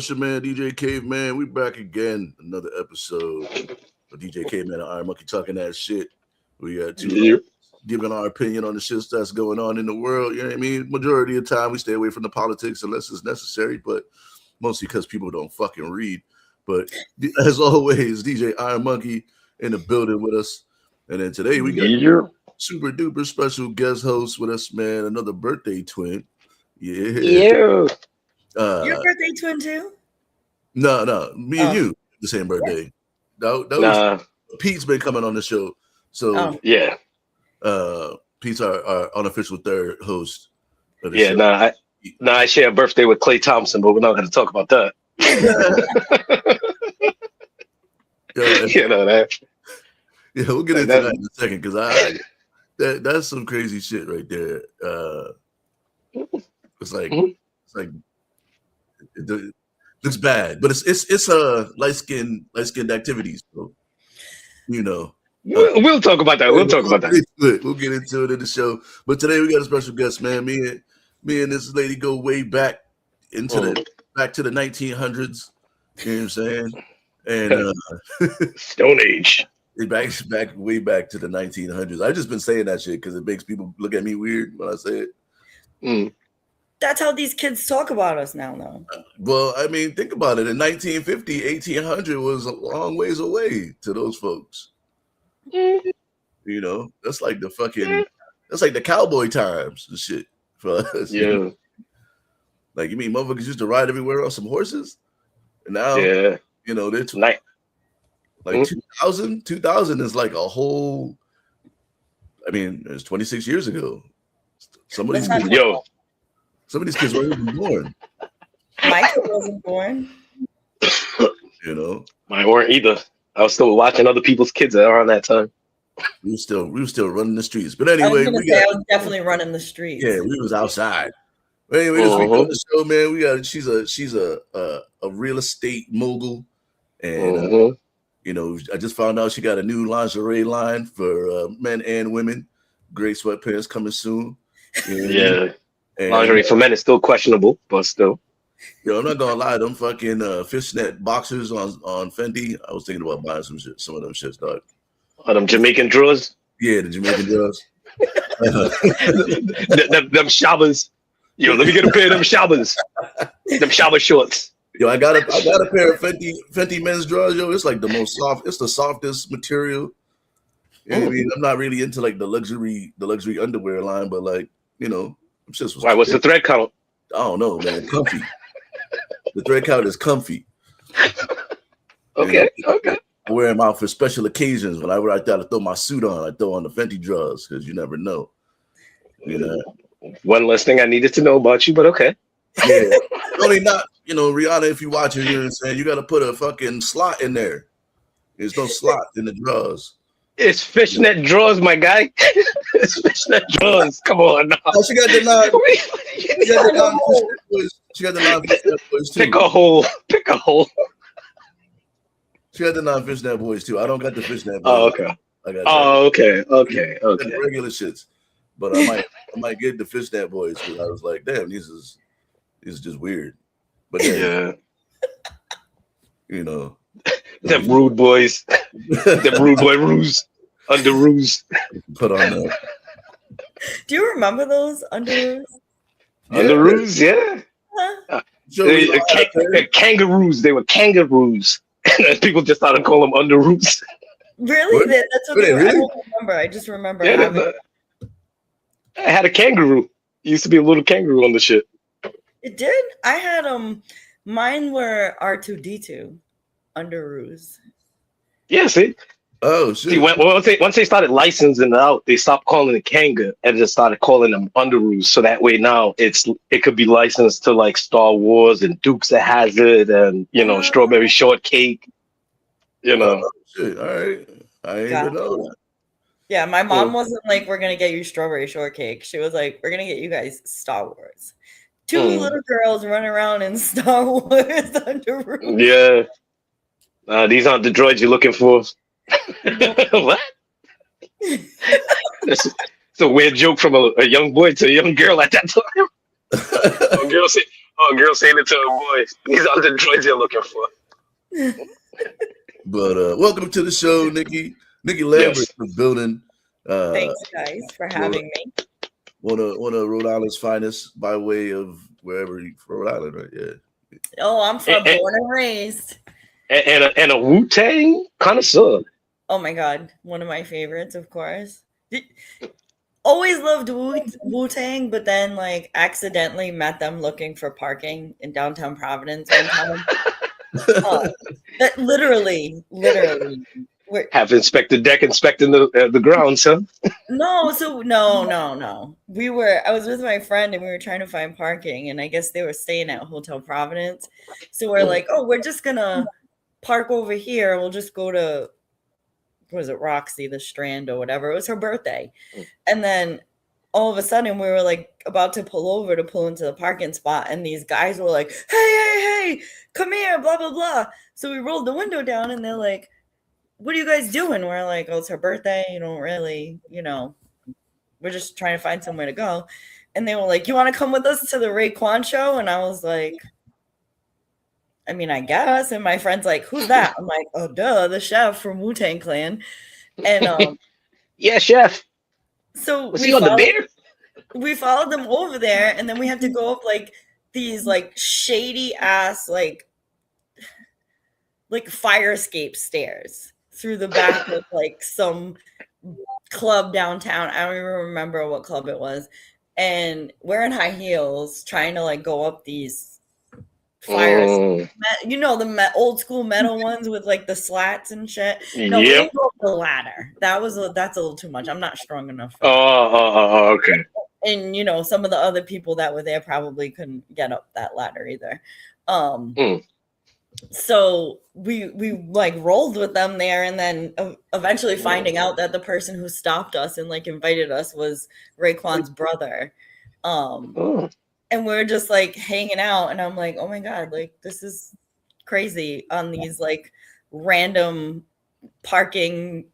it's your man DJ Caveman. We back again, another episode of DJ Caveman and IronMonkey talking that shit. We got two giving our opinion on the shit that's going on in the world. You know what I mean? Majority of the time, we stay away from the politics unless it's necessary, but mostly because people don't fucking read. But as always, DJ IronMonkey in the building with us, and then today we got super duper special guest host with us, man. Another birthday twin. Yeah. Your birthday twin too? No. Me and you the same birthday. Yeah. Pete's been coming on the show, so yeah. Pete's our unofficial third host. Of the show. I share a birthday with Klay Thompson, but we're not going to talk about that. You know that. Yeah, we'll get into that in a second because that's some crazy shit right there. It's like it looks bad, but it's light skinned activities. So, you know, we'll talk about that. We'll get into it in the show. But today we got a special guest, man. Me and this lady go way back into back to the 1900s. You know what I'm saying? And Stone Age. Back way back to the 1900s. I've just been saying that shit because it makes people look at me weird when I say it. That's how these kids talk about us now, though. Well, I mean, think about it. In 1950, 1800 was a long ways away to those folks. You know, that's like the cowboy times and shit for us. Yeah. Like, you mean motherfuckers used to ride everywhere on some horses? And now, you know, they're like 2000 is like a whole, I mean, it's 26 years ago. Some of these kids weren't even born. My kid wasn't born. You know, mine weren't either. I was still watching other people's kids around that time. We were still running the streets. But anyway, I was definitely running the streets. Yeah, we was outside. But anyway, this week on the show, man, she's a real estate mogul, and you know, I just found out she got a new lingerie line for men and women. Great sweatpants coming soon. Yeah. And lingerie for men is still questionable, but still. Yo, I'm not gonna lie, them fucking fishnet boxers on Fendi. I was thinking about buying some of them shits, dog. Oh, them Jamaican drawers? Yeah, the Jamaican drawers. them shabbas. Yo, let me get a pair of them shabbas. Them shabba shorts. Yo, I got a pair of Fenty men's drawers. Yo, it's like it's the softest material. You know what I mean? I'm not really into like the luxury underwear line, but like, you know, why? What's the thread count? I don't know, man. Comfy. The thread count is comfy. Okay. I wear them out for special occasions. Whenever I thought to throw my suit on, I throw on the Fenty drawers because you never know. You know. One less thing I needed to know about you, but okay. Yeah. Only not, you know, Rihanna, if you watch it, you know what I'm saying? You got to put a fucking slot in there. There's no slot in the drawers. It's fishnet drawers, my guy. It's fishnet drawers. Come on. Now. Oh, she got the non-fishnet boys too. Pick a hole. She got the non-fishnet boys too. I don't got the fishnet boys. Oh, okay. Okay. The regular shits. But I might get the fishnet boys because I was like, damn, these is just weird. But yeah. You know. Them rude boys. Them rude boy ruse. Under ruse. Put on that. Do you remember those underoos? Underoos, yeah. Kangaroos. They were kangaroos. People just started calling them underoos. Really? That's what they were. I don't remember. I just remember having. I had a kangaroo. It used to be a little kangaroo on the shit. It did? I had mine were R2D2 underoos. Yeah, see? Oh shit. See, once they started licensing it out, they stopped calling it Kanga and just started calling them underoos. So that way now it could be licensed to like Star Wars and Dukes of Hazzard and Strawberry Shortcake. You know. Oh, shit. All right. I ain't even know that. Yeah, my mom wasn't like, we're gonna get you Strawberry Shortcake. She was like, we're gonna get you guys Star Wars. Two little girls run around in Star Wars underoos. Yeah. These aren't the droids you're looking for. What? It's a weird joke from a young boy to a young girl at that time. Girl saying it to her boys. These are the droids you're looking for. But welcome to the show, Nikki. Nikki Lambert Yes. in the building. Thanks, guys, for having me. One of Rhode Island's finest by way of wherever Rhode Island, right? Yeah. Oh, I'm from born and raised. And a Wu-Tang connoisseur. Oh my God, one of my favorites, of course. Always loved Wu-Tang, but then like accidentally met them looking for parking in downtown Providence one time. That literally. Have inspected deck, inspecting the grounds, huh? No. I was with my friend and we were trying to find parking, and I guess they were staying at Hotel Providence. So we're like, oh, we're just gonna park over here. We'll just go to, what was it, Roxy, the Strand or whatever. It was her birthday. And then all of a sudden we were like about to pull into the parking spot, and these guys were like, hey, come here, blah, blah, blah. So we rolled the window down and they're like, what are you guys doing? We're like, oh, it's her birthday. You don't really, we're just trying to find somewhere to go. And they were like, you want to come with us to the Raekwon show? And I was like, I mean, I guess. And my friend's like, who's that? I'm like, oh, duh, the chef from Wu-Tang Clan. And yeah, chef. So was he on the beer? We followed them over there, and then we had to go up like these like shady ass like fire escape stairs through the back of like some club downtown. I don't even remember what club it was. And wearing high heels, trying to like go up these fire, the old school metal ones with like the slats and shit. No, we didn't go up the ladder. That's a little too much. I'm not strong enough. Okay. And some of the other people that were there probably couldn't get up that ladder either. So we like rolled with them there, and then eventually finding out that the person who stopped us and like invited us was Raekwon's brother. And we're just like hanging out, and I'm like, oh my God, like this is crazy on these like random parking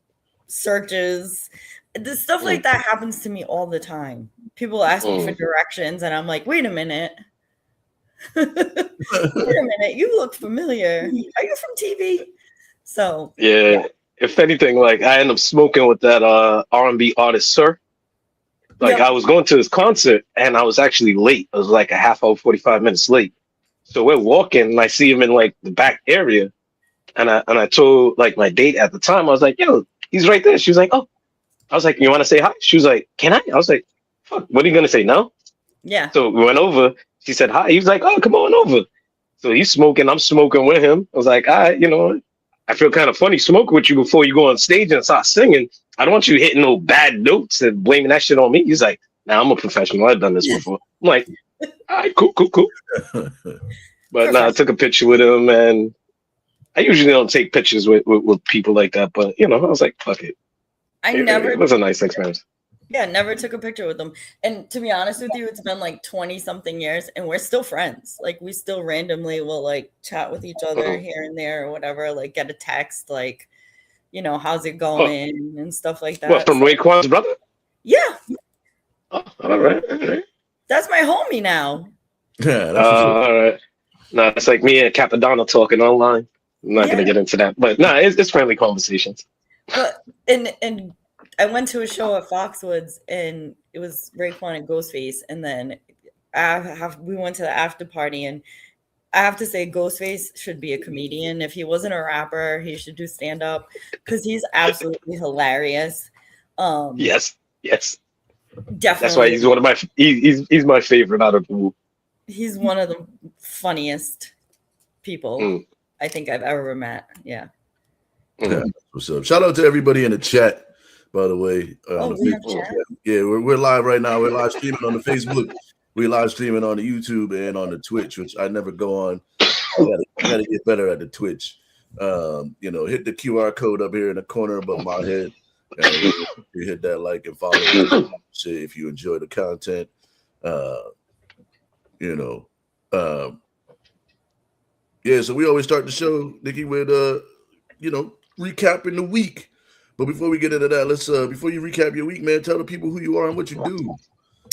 searches. This stuff like that happens to me all the time. People ask me for directions, and I'm like, wait a minute. You look familiar. Are you from TV? So yeah. If anything, like I end up smoking with that R&B artist, Sir. Like I was going to his concert and I was actually late. I was like a half hour, 45 minutes late. So we're walking and I see him in like the back area. And I told like my date at the time, I was like, yo, he's right there. She was like, oh. I was like, you want to say hi? She was like, can I? I was like, fuck, what are you going to say? No? Yeah. So we went over. She said hi. He was like, oh, come on over. So he's smoking. I'm smoking with him. I was like, all right, I feel kind of funny smoking with you before you go on stage and start singing. I don't want you hitting no bad notes and blaming that shit on me. He's like, nah, I'm a professional. I've done this before. I'm like, all right, cool. But I took a picture with him, and I usually don't take pictures with people like that. But, I was like, fuck it. It was a nice experience. Yeah, never took a picture with them. And to be honest with you, it's been like 20 something years and we're still friends. Like we still randomly will like chat with each other here and there or whatever, like get a text, like, how's it going and stuff like that. What, from Raekwon's brother? Yeah. Oh, all right. That's my homie now. Yeah, all right. No, it's like me and Capadonna talking online. I'm not gonna get into that. But it's friendly conversations. But and I went to a show at Foxwoods and it was Raekwon and Ghostface, and then we went to the after party, and I have to say Ghostface should be a comedian. If he wasn't a rapper, he should do stand up because he's absolutely hilarious. Yes, definitely. That's why he's one of my he's my favorite out of the group. He's one of the funniest people I think I've ever met. Yeah. What's up? Shout out to everybody in the chat. By the way, we're live right now. We're live streaming on the Facebook. We're live streaming on the YouTube and on the Twitch, which I never go on. I gotta get better at the Twitch. Hit the QR code up here in the corner above my head. You hit that like and follow. Shit, if you enjoy the content, So we always start the show, Nikki, with recapping the week. But before we get into that, let's before you recap your week, man, tell the people who you are and what you do.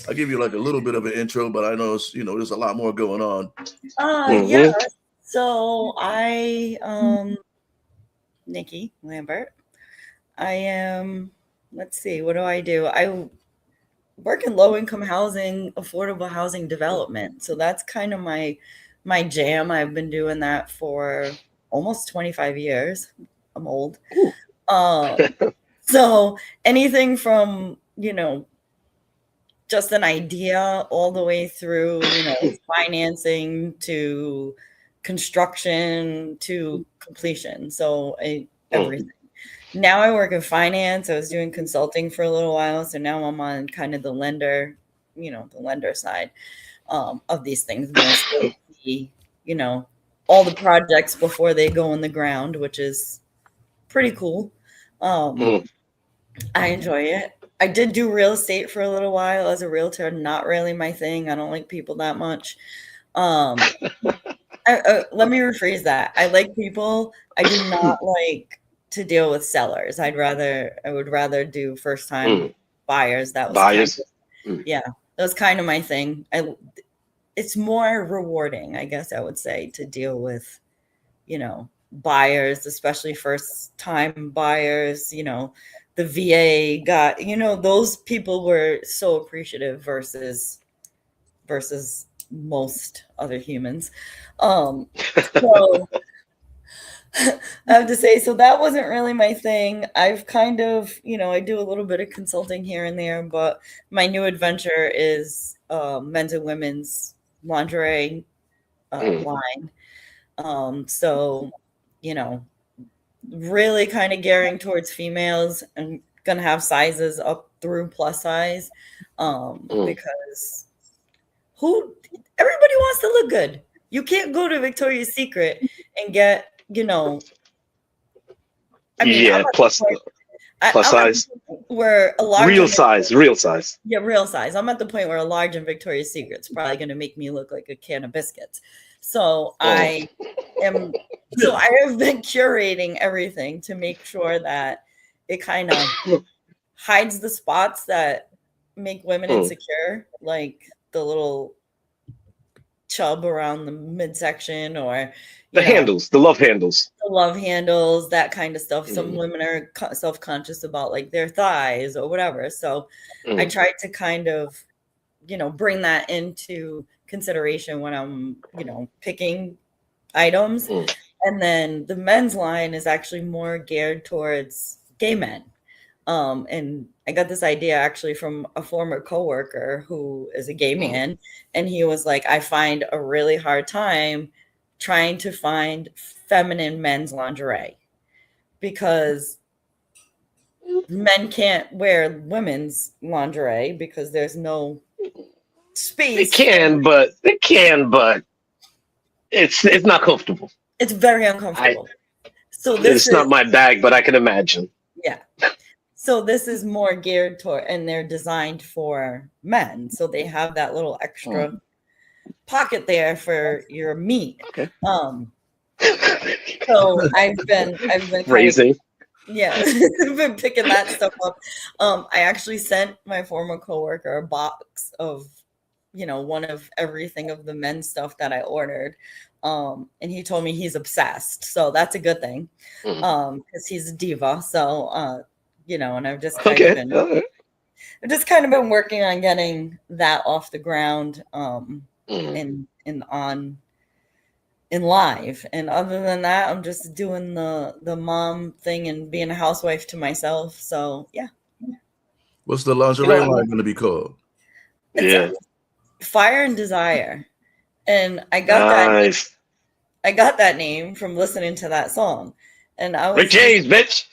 I'll give you like a little bit of an intro, but I know it's, there's a lot more going on. Yeah. So Nikki Lambert. I am, let's see, what do? I work in low income housing, affordable housing development. So that's kind of my jam. I've been doing that for almost 25 years. I'm old. So anything from, just an idea all the way through, financing to construction to completion. So everything. Now I work in finance. I was doing consulting for a little while. So now I'm on kind of the lender, the lender side of these things. Mostly, all the projects before they go in the ground, which is pretty cool. I enjoy it. I did do real estate for a little while as a realtor. Not really my thing. I don't like people that much. Let me rephrase that. I like people. I do not like to deal with sellers. I would rather do first time buyers. That was buyers. That was kind of my thing. It's more rewarding, I guess I would say, to deal with, buyers, especially first time buyers. The VA got, those people were so appreciative versus most other humans. So I have to say, so that wasn't really my thing. I've kind of, I do a little bit of consulting here and there, but my new adventure is men's and women's lingerie line. So, really kind of gearing towards females. I'm gonna have sizes up through plus size, because everybody wants to look good. You can't go to Victoria's Secret and get, plus size. Where a large real size. Yeah, real size. I'm at the point where a large in Victoria's Secret's probably going to make me look like a can of biscuits. So I have been curating everything to make sure that it kind of hides the spots that make women insecure, like the little chub around the midsection, or the love handles, that kind of stuff. Some women are self-conscious about like their thighs or whatever. So I tried to kind of, bring that into consideration when I'm, picking items. And then the men's line is actually more geared towards gay men. And I got this idea actually from a former coworker who is a gay man. And he was like, I find a really hard time trying to find feminine men's lingerie because men can't wear women's lingerie because there's no space. They can, but it's not comfortable. It's very uncomfortable. It's not my bag, but I can imagine. Yeah. So this is more geared toward, and they're designed for men. So they have that little extra pocket there for your meat. Okay. So I've been raising. I've been picking that stuff up. I actually sent my former coworker a box of, one of everything of the men's stuff that I ordered. And he told me he's obsessed. So that's a good thing. Because he's a diva. So and I've just kind of been working on getting that off the ground in live. And other than that, I'm just doing the mom thing and being a housewife to myself. So yeah. What's the lingerie line going to be called? It's Fire and Desire. And I got that name from listening to that song. And I was Rick James, bitch.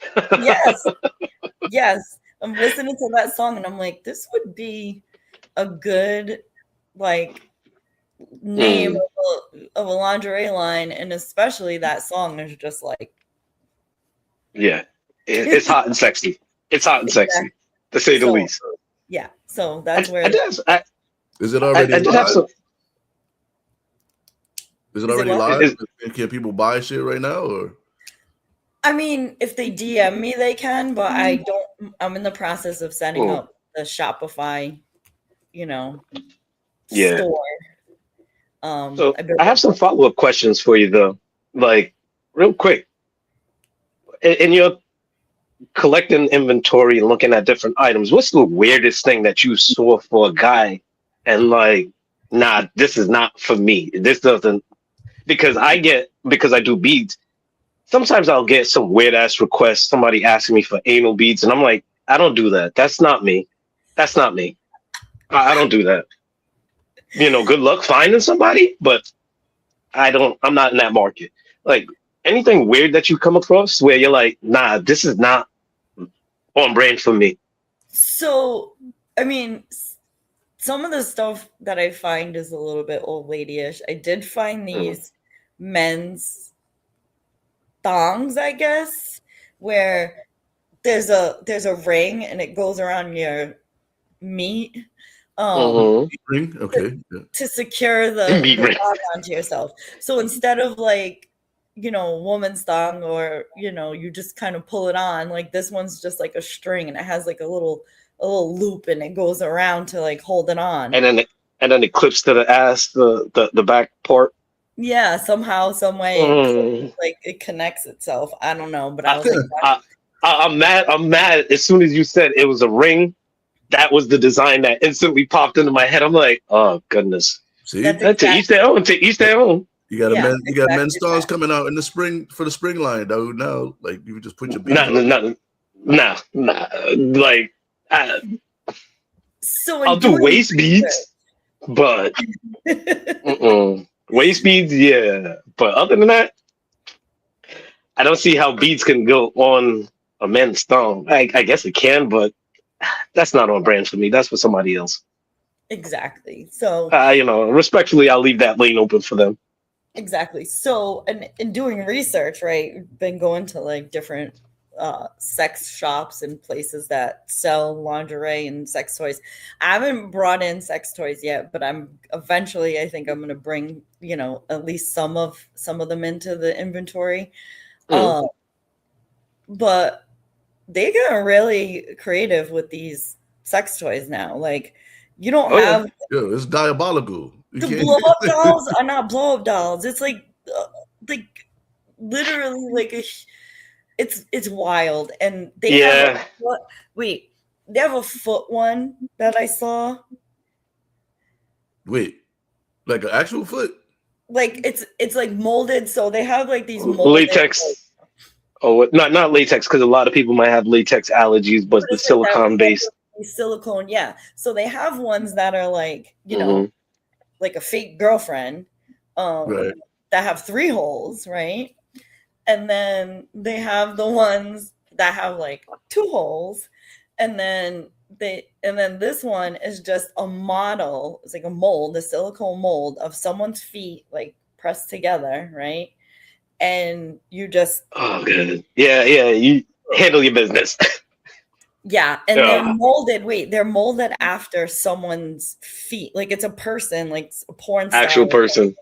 Yes. I'm listening to that song and I'm like, this would be a good name of a lingerie line, and especially that song is just like, it's hot and sexy. It's hot and sexy, to say the least. Yeah. So that's where. Is it already live? Is it already live? Can people buy shit right now, or? I mean, if they DM me, they can, but I don't. I'm in the process of setting up the Shopify, store. So I have some follow-up questions for you though. Like real quick. In your collecting inventory and looking at different items, what's the weirdest thing that you saw for a guy and like, nah, this is not for me. This doesn't, because I do beads. Sometimes I'll get some weird ass requests, somebody asking me for anal beads, and I'm like, I don't do that. That's not me. That's not me. I don't do that. Good luck finding somebody, but I'm not in that market. Like anything weird that you come across where you're like, nah, this is not on brand for me. So, I mean, some of the stuff that I find is a little bit old lady-ish. I did find these men's thongs, I guess, where there's a ring and it goes around your meat. Ring? Okay. To secure the thong onto yourself. So instead of like, woman's thong or, you just kind of pull it on, like this one's just like a string and it has like a little loop and it goes around to like hold it on. And then it clips to the ass, the back part. Yeah, somehow, some way, it connects itself. I don't know, but I was like, I'm mad. As soon as you said it was a ring, that was the design that instantly popped into my head. I'm like, oh goodness. See, to each their own. To each their own. You got you got men's stars coming out in the spring for the spring line, though. Now, like you just put your nah. Like, so I'll do waist beads, but waist beads, yeah. But other than that, I don't see how beads can go on a men's thong. I guess it can, but that's not on brand for me. That's for somebody else. Exactly. So, respectfully, I'll leave that lane open for them. Exactly. So, and in doing research, right, been going to like different sex shops and places that sell lingerie and sex toys. I haven't brought in sex toys yet, but I think I'm going to bring, at least some of them into the inventory. But they get really creative with these sex toys now. Like you don't have it's diabolical. The blow-up dolls are not blow-up dolls. It's like literally like it's wild. And they have they have a foot one that I saw. Wait, like an actual foot? Like it's like molded, so they have like these molded latex. Not latex, because a lot of people might have latex allergies, but the silicone based. Silicone, yeah. So they have ones that are like, like a fake girlfriend, that have 3 holes, right? And then they have the ones that have like 2 holes, and then this one is just a model. It's like a mold, a silicone mold of someone's feet, like pressed together, right? And you just good. Yeah, you handle your business. Yeah, and they're molded after someone's feet. Like it's a person, like a porn star. Actual person.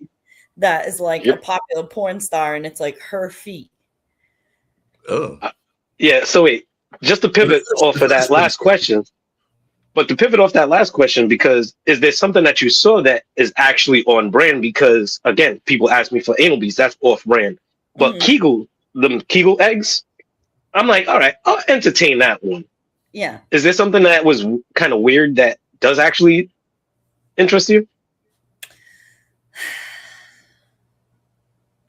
That is like a popular porn star, and it's like her feet. Oh. Yeah, so wait, just to pivot off of that last question. But to pivot off that last question, because is there something that you saw that is actually on brand? Because again, people ask me for anal beads, that's off brand. But Kegel eggs, I'm like, all right, I'll entertain that one. Yeah. Is there something that was kind of weird that does actually interest you?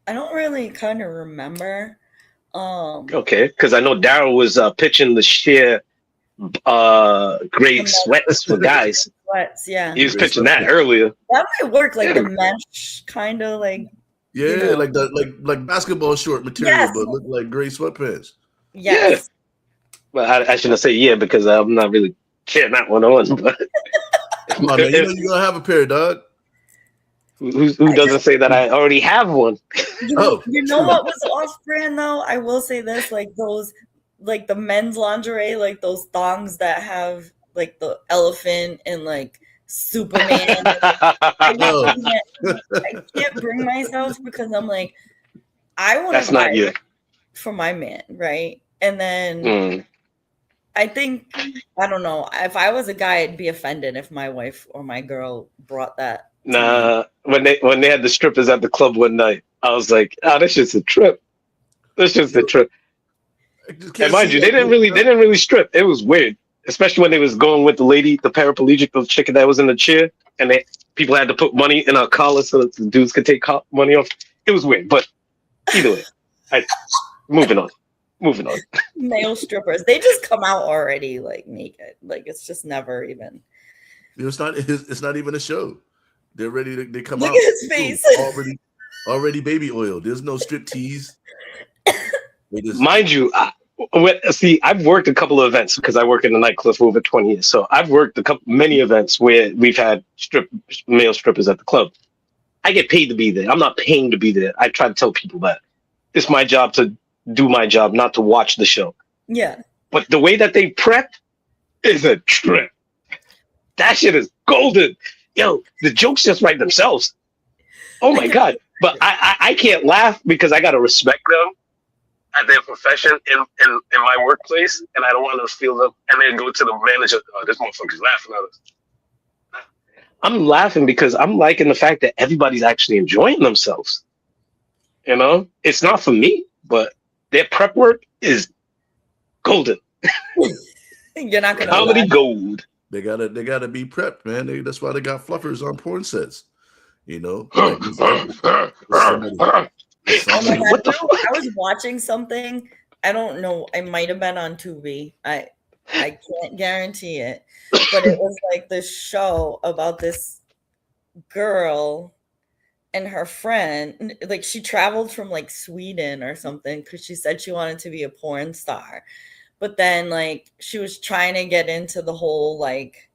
I don't really kind of remember. Okay, because I know Daryl was pitching the sheer gray sweats for guys. Sweats, yeah. He was pitching that earlier. That might work, like the mesh kind of like. Yeah, like like basketball short material, but look like gray sweatpants. Yes. Yeah. Well, I shouldn't say because I'm not really cheering that one on. But come on, man, you're gonna have a pair, dog. Who doesn't say that I already have one? You know what was off brand though? I will say this, like those, like the men's lingerie, like those thongs that have like the elephant and like Superman. I can't bring myself because I'm like, I want to buy it for my man, right? And then I think, I don't know. If I was a guy, I'd be offended if my wife or my girl brought that to me. Nah, when they had the strippers at the club one night, I was like, oh, that's just a trip. That's just a trip. I just And can't mind see you, that. they didn't really strip. It was weird, especially when they was going with the lady, the paraplegic, the chicken that was in the chair, and people had to put money in our collar so that the dudes could take money off. It was weird, but either way, moving on. Male strippers, they just come out already like naked. Like it's just never even. It's not even a show. They're ready to they come Look out. at his face. Already baby oil. There's no strip tease. Mind you, I've worked a couple of events because I work in the nightclub for over 20 years. So I've worked many events where we've had male strippers at the club. I get paid to be there. I'm not paying to be there. I try to tell people that it's my job to do my job, not to watch the show. Yeah. But the way that they prep is a trip. That shit is golden. Yo, the jokes just write themselves. Oh my God. But I can't laugh because I got to respect them at their profession in my workplace, and I don't want to feel them and then go to the manager. Oh, this motherfucker's laughing at us. I'm laughing because I'm liking the fact that everybody's actually enjoying themselves. You know, it's not for me, but their prep work is golden. You're not gonna comedy gold. They gotta be prepped, man. That's why they got fluffers on porn sets. You know, oh my God, I was watching something. I don't know. It might have been on Tubi. I can't guarantee it, but it was like this show about this girl and her friend. Like she traveled from like Sweden or something because she said she wanted to be a porn star, but then like she was trying to get into the whole like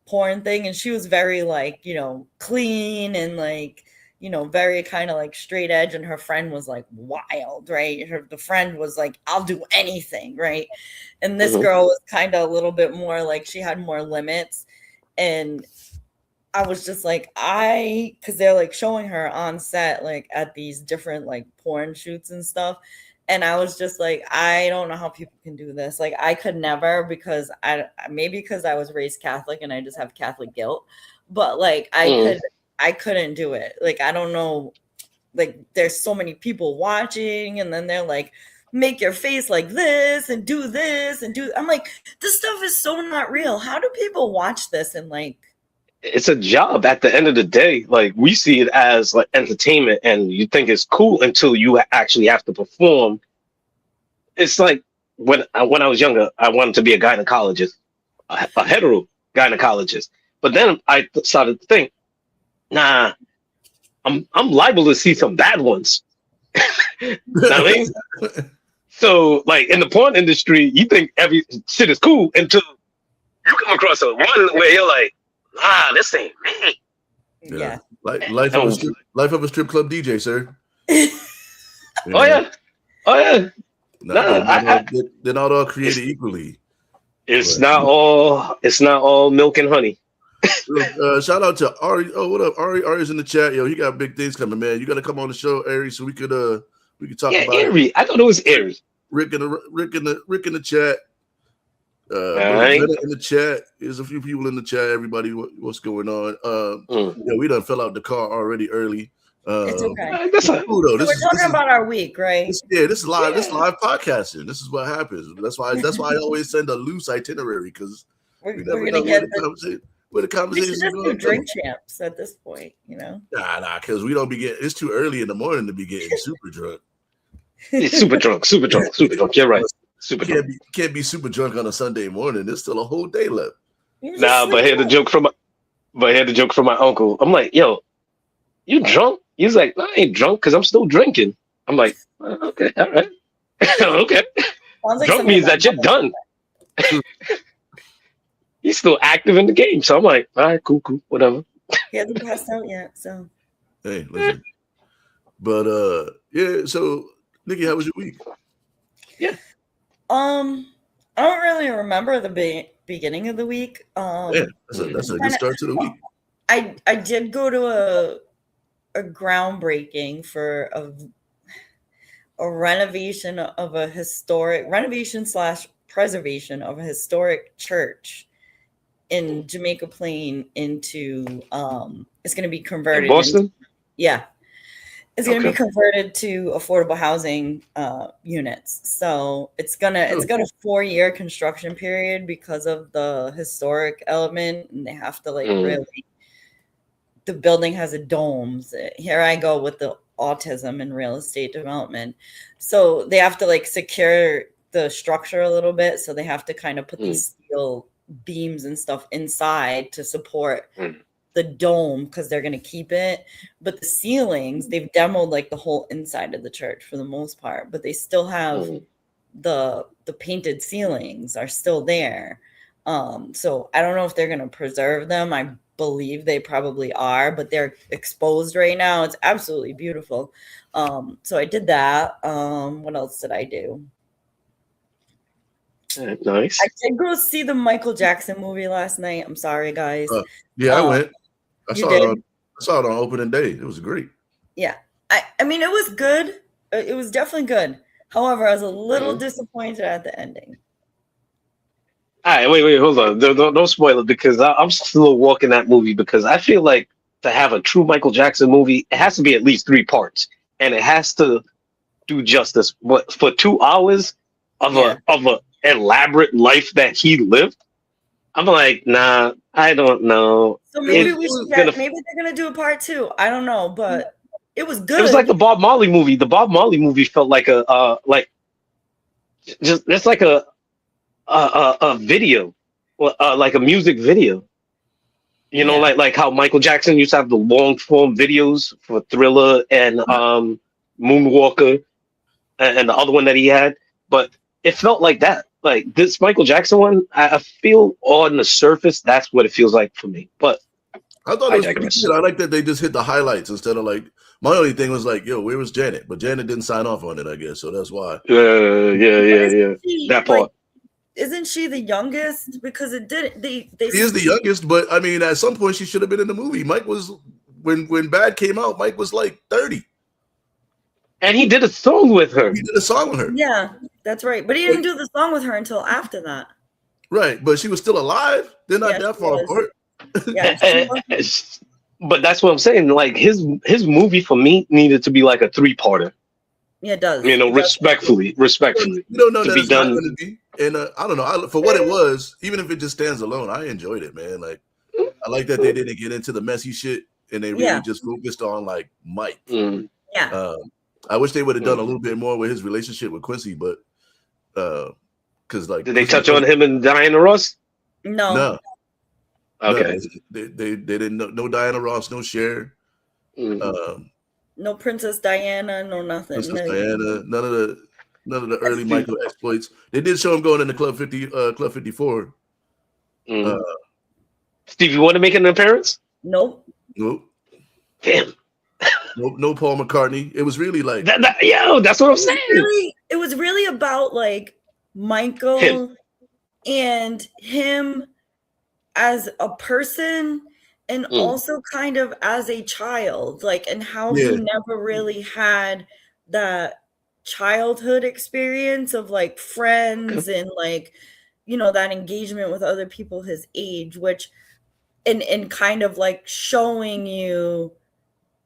porn thing, and she was very like, you know, clean and like, you know, very kind of like straight edge, and her friend was like wild, right? The friend was like, I'll do anything, right? And this girl was kind of a little bit more like, she had more limits. And I was just like, because they're like showing her on set like at these different like porn shoots and stuff, and I was just like, I don't know how people can do this. Like I could never, because maybe because I was raised Catholic and I just have Catholic guilt, but like I couldn't do it. Like, I don't know. Like, there's so many people watching, and then they're like, make your face like this and do this and do. I'm like, this stuff is so not real. How do people watch this and like? It's a job at the end of the day. Like, we see it as like entertainment, and you think it's cool until you actually have to perform. It's like when I was younger, I wanted to be a gynecologist, a hetero gynecologist. But then I started to think, nah, I'm liable to see some bad ones. Know what I mean? So, like in the porn industry, you think every shit is cool until you come across a one where you're like, this ain't me. Yeah. Life of a strip club DJ, sir. Oh yeah. They're not all created equally. It's not all milk and honey. Shout out to Ari. Oh, what up, Ari? Ari's in the chat. Yo, he got big things coming, man. You got to come on the show, Ari, so we could talk about Ari. It. I thought it was Ari. Rick in the chat. Right. In the chat. There's a few people in the chat. Everybody, what's going on? Yeah, we done fell out the car already early. It's okay. That's cool, though. So we're talking about our week, right? This is live. This is live podcasting. This is what happens. That's why I always send a loose itinerary, because we're gonna get where the conversation is going. Drink champs at this point, you know. Nah, because we don't be getting. It's too early in the morning to be getting super drunk. It's super drunk. You're right. Can't be super drunk on a Sunday morning. There's still a whole day left. Nah, but I had the joke from my uncle. I'm like, yo, you drunk? He's like, no, I ain't drunk because I'm still drinking. I'm like, okay, all right. Okay. Like drunk means that you're done. He's still active in the game. So I'm like, all right, cool, whatever. He hasn't passed out yet, so. Hey, listen. But yeah, so Nikki, how was your week? Yeah. I don't really remember the beginning of the week. Yeah, that's a good start to the week. I did go to a groundbreaking for a renovation of a historic renovation / preservation of a historic church in Jamaica Plain into it's going to be converted in Boston. It's going to be converted to affordable housing units. So it's got a 4-year construction period because of the historic element, and they have to really. The building has a dome. Here I go with the autism and real estate development. So they have to secure the structure a little bit. So they have to kind of put these steel beams and stuff inside to support the dome because they're going to keep it. But the ceilings, they've demoed the whole inside of the church for the most part, but they still have the painted ceilings are still there. So I don't know if they're going to preserve them. I believe they probably are, but they're exposed right now. It's absolutely beautiful. So I did that. What else did I do? Nice. I did go see the Michael Jackson movie last night. I'm sorry, guys. I went. I saw it on opening day. It was great. Yeah. I mean, it was good. It was definitely good. However, I was a little disappointed at the ending. All right, wait, hold on. Don't spoil it because I'm still walking that movie because I feel like to have a true Michael Jackson movie, it has to be at least 3 parts, and it has to do justice. But for 2 hours of a elaborate life that he lived, I'm like, nah, I don't know. So maybe maybe they're gonna do a part 2. I don't know, but it was good. It was like the Bob Marley movie. The Bob Marley movie felt like it's like a video, like a music video. You know, like how Michael Jackson used to have the long form videos for Thriller and Moonwalker and the other one that he had, but it felt like that. Like this Michael Jackson one, I feel on the surface that's what it feels like for me. But I thought it was pretty good. I like that they just hit the highlights instead of my only thing was yo, where was Janet? But Janet didn't sign off on it, I guess, so that's why. Yeah. That part. Isn't she the youngest? Because it didn't. She is the youngest, but I mean, at some point she should have been in the movie. Mike was when Bad came out. Mike was 30, and he did a song with her. He did a song with her. Yeah, that's right. But he didn't do the song with her until after that. Right, but she was still alive. They're not that far apart. Yeah, but that's what I'm saying. Like his movie for me needed to be like a 3-parter. Yeah, it does. You know, respectfully. You don't know that it's not going to be. And I don't know. For what it was, even if it just stands alone, I enjoyed it, man. I like that they didn't get into the messy shit and they really just focused on Mike. Yeah. I wish they would have done a little bit more with his relationship with Quincy, but because did they touch on him and Diana Ross? No. Okay. No, they didn't. No Diana Ross, no Cher. No Princess Diana, no nothing. Princess Diana, none of the early Michael exploits. They did show him going into Club 54. Steve, you want to make an appearance? Nope. Damn. No Paul McCartney. It was really that's what I'm saying. It was really about Michael and him as a person and also kind of as a child, and how he never really had that childhood experience of friends and that engagement with other people his age, which and kind of showing you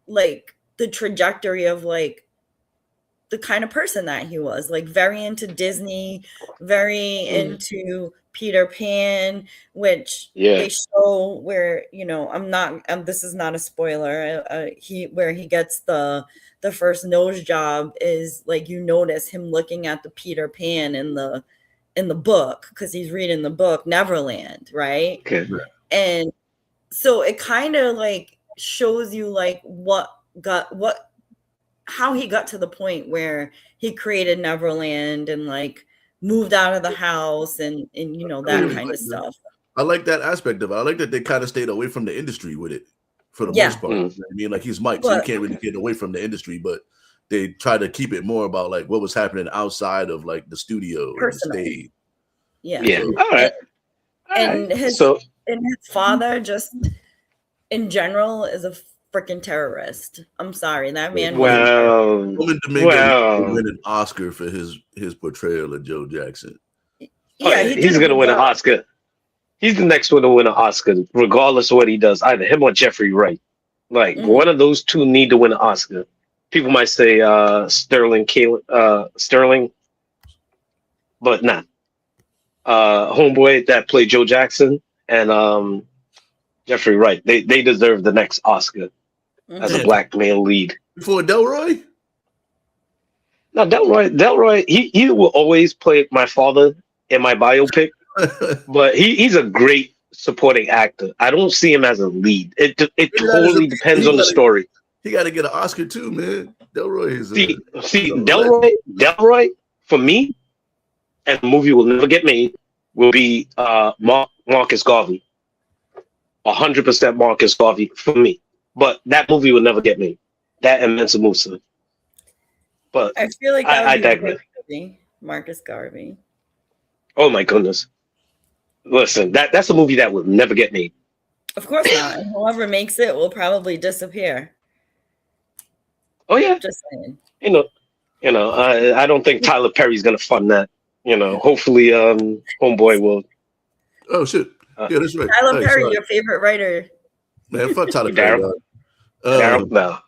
the trajectory of the kind of person that he was, very into Disney, very into Peter Pan, which they show where I'm not. This is not a spoiler. Where he gets the first nose job is you notice him looking at the Peter Pan in the book because he's reading the book Neverland, right? Okay. And so it kind of shows you how he got to the point where he created Neverland and moved out of the house and that kind of stuff. I like that aspect of it. I like that they kind of stayed away from the industry with it for the most part. You know what I mean, he's Mike, so you can't really get away from the industry, but they try to keep it more about what was happening outside of the studio and the stage. Yeah. So, all right. And his father just in general is a freaking terrorist. I'm sorry, that man. Roman Domingo win an Oscar for his portrayal of Joe Jackson. Yeah, he did he's a gonna good win an job. Oscar. He's the next one to win an Oscar, regardless of what he does. Either him or Jeffrey Wright. Like one of those two need to win an Oscar. People might say Sterling, but not. Homeboy that played Joe Jackson and Jeffrey Wright. They deserve the next Oscar as a black male lead. Before Delroy? No, Delroy, he will always play my father in my biopic, but he's a great supporting actor. I don't see him as a lead. It totally depends on the story. He got to get an Oscar too, man. Delroy is Delroy for me, and the movie will never get made. Will be Marcus Garvey. 100% Marcus Garvey for me, but that movie will never get made. That and Mensa Musa. But I feel like I digress. Marcus Garvey. Oh my goodness! Listen, that's a movie that will never get made. Of course not. And whoever makes it will probably disappear. Oh yeah, Just saying. I don't think Tyler Perry's gonna fund that. Hopefully, Homeboy will. Oh shit! Yeah, that's right. Tyler Perry, your favorite writer. Man, fuck Tyler Perry. No.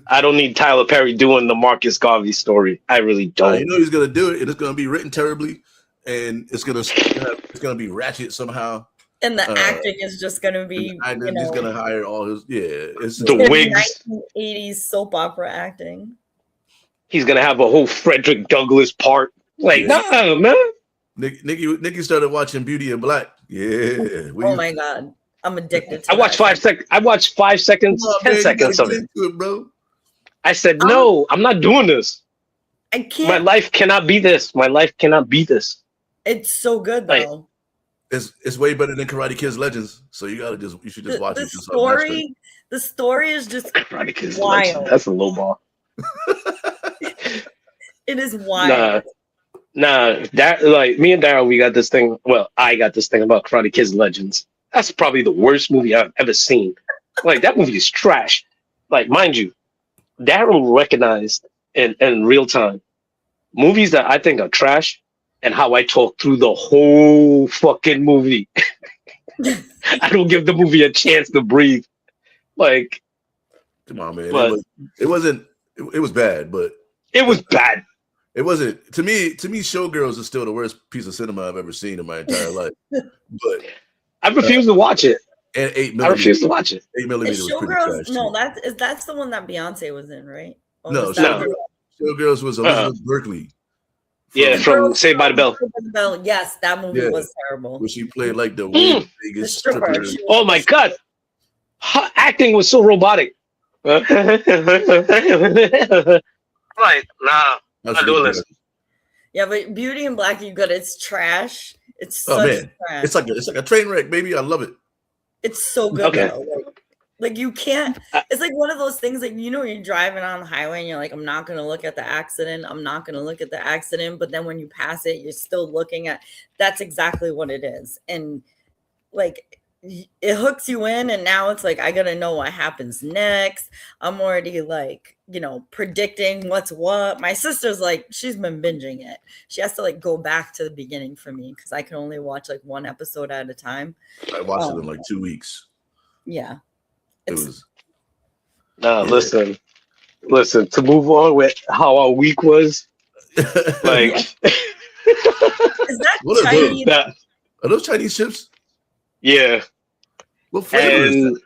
I don't need Tyler Perry doing the Marcus Garvey story. I really don't. You know he's gonna do it, and it's gonna be written terribly, and it's gonna be ratchet somehow. And the acting is just gonna be. He's gonna hire all his It's the wigs. 1980s soap opera acting. He's gonna have a whole Frederick Douglass part. Like, nah, man. Nikki started watching Beauty and Black. Yeah. Oh my god, I'm addicted to I watched 5 seconds. I watched 5 seconds, 10 seconds of it. Bro. I said, no, I'm not doing this. I can't. My life cannot be this. My life cannot be this. It's so good though. It's way better than Karate Kids Legends. So you should just watch it. The story is just Karate Kids wild. Legends. That's a low ball. It is wild. Nah, that like me and Daryl, we got this thing. Well, I got this thing about Karate Kids Legends. That's probably the worst movie I've ever seen. Like that movie is trash. Like, mind you, Daryl recognized in real time movies that I think are trash and how I talk through the whole fucking movie. I don't give the movie a chance to breathe. Like, come on, man. It was bad, but it was bad. It wasn't to me. Showgirls is still the worst piece of cinema I've ever seen in my entire life. But I refuse to watch it. And 8mm. I refuse to watch it. 8mm was pretty trash. No, that's the one that Beyonce was in, right? Or no. Showgirls was Elizabeth Berkley. From Saved by the Bell. Yes, that movie was terrible. Where she played like the biggest stripper. Oh my god, her acting was so robotic. Like, nah. I'm not doing this. Yeah, but Beauty and Black, you got it's trash. It's trash. It's like a train wreck, baby. I love it. It's so good. Okay. Like you can't. It's like one of those things like you're driving on the highway and you're like, I'm not gonna look at the accident. I'm not gonna look at the accident. But then when you pass it, you're still looking at. That's exactly what it is, and like. It hooks you in, and now it's like I gotta know what happens next. I'm already like, predicting what's what. My sister's like, she's been binging it. She has to like go back to the beginning for me because I can only watch like one episode at a time. I watched it in like 2 weeks. Yeah, listen. To move on with how our week was, like, is that Chinese? Are those Chinese chips? Yeah. What flavor is that?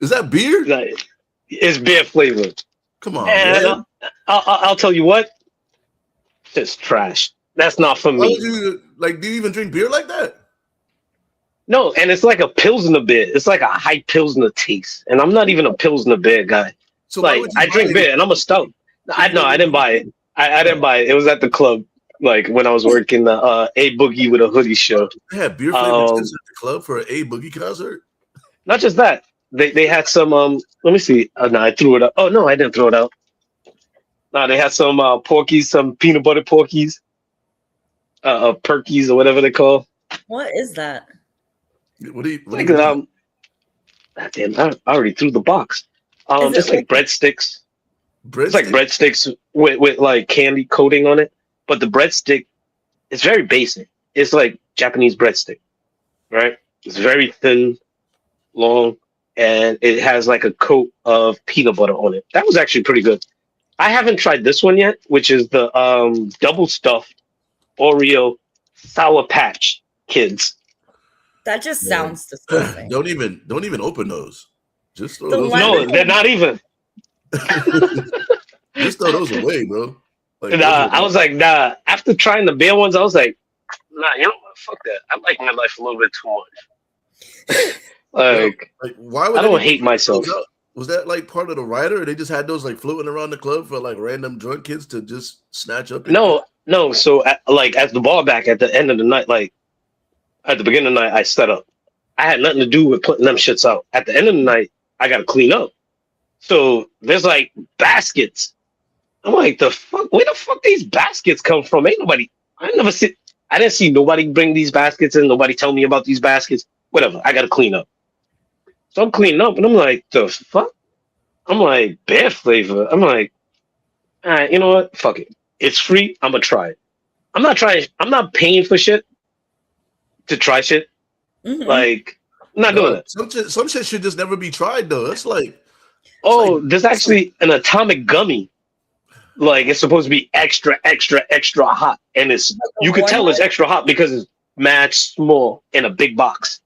Is that beer? It's beer flavor. Come on, man. I'll tell you what. It's trash. That's not for me. Do you even drink beer like that? No, and it's like a Pilsner beer. It's like a high Pilsner taste. And I'm not even a Pilsner beer guy. So like, I drink beer and I'm a stout. I didn't buy it. I didn't buy it. It was at the club. Like when I was working the A Boogie with a Hoodie show. They had beer flavors at the club for an A Boogie concert? Not just that. They had some let me see. No, I threw it out. Oh no, I didn't throw it out. No, they had some Porkies, some peanut butter Porkies. Perkies or whatever they call. What is that? Damn, I already threw the box. It's like breadsticks. It's like breadsticks with like candy coating on it. But the breadstick is very basic. it's like Japanese breadstick, right? It's very thin, long, and it has like a coat of peanut butter on it. That was actually pretty good. I haven't tried this one yet, which is the double stuffed Oreo Sour Patch Kids. That just Man. sounds disgusting. Don't even open those. Just throw The those. one- No, they're not even. Just throw those away, bro. Like, Nah, I was like, nah. After trying the bear ones, I was like, nah, you know what? Fuck that. I like my life a little bit too much. Like why would I don't anybody hate myself. put those out? Was that like part of the rider? Or they just had those like floating around the club for like random drunk kids to just snatch up? No. So like at the bar back at the end of the night, like at the beginning of the night, I set up. I had nothing to do with putting them shits out. At the end of the night, I got to clean up. So there's like baskets. I'm like, the fuck? Where the fuck these baskets come from? Ain't nobody. I didn't see nobody bring these baskets in. Nobody tell me about these baskets. Whatever. I got to clean up. So I'm cleaning up, and I'm like, the fuck? I'm like, bear flavor. I'm like, all right, you know what? Fuck it. It's free. I'm gonna try it. I'm not paying for shit to try shit. Mhm. Like, I'm not doing it. Some shit should just never be tried though. It's like, There's actually an atomic gummy. Like, it's supposed to be extra, extra, extra hot, and you could tell it's extra hot because it's mad small in a big box.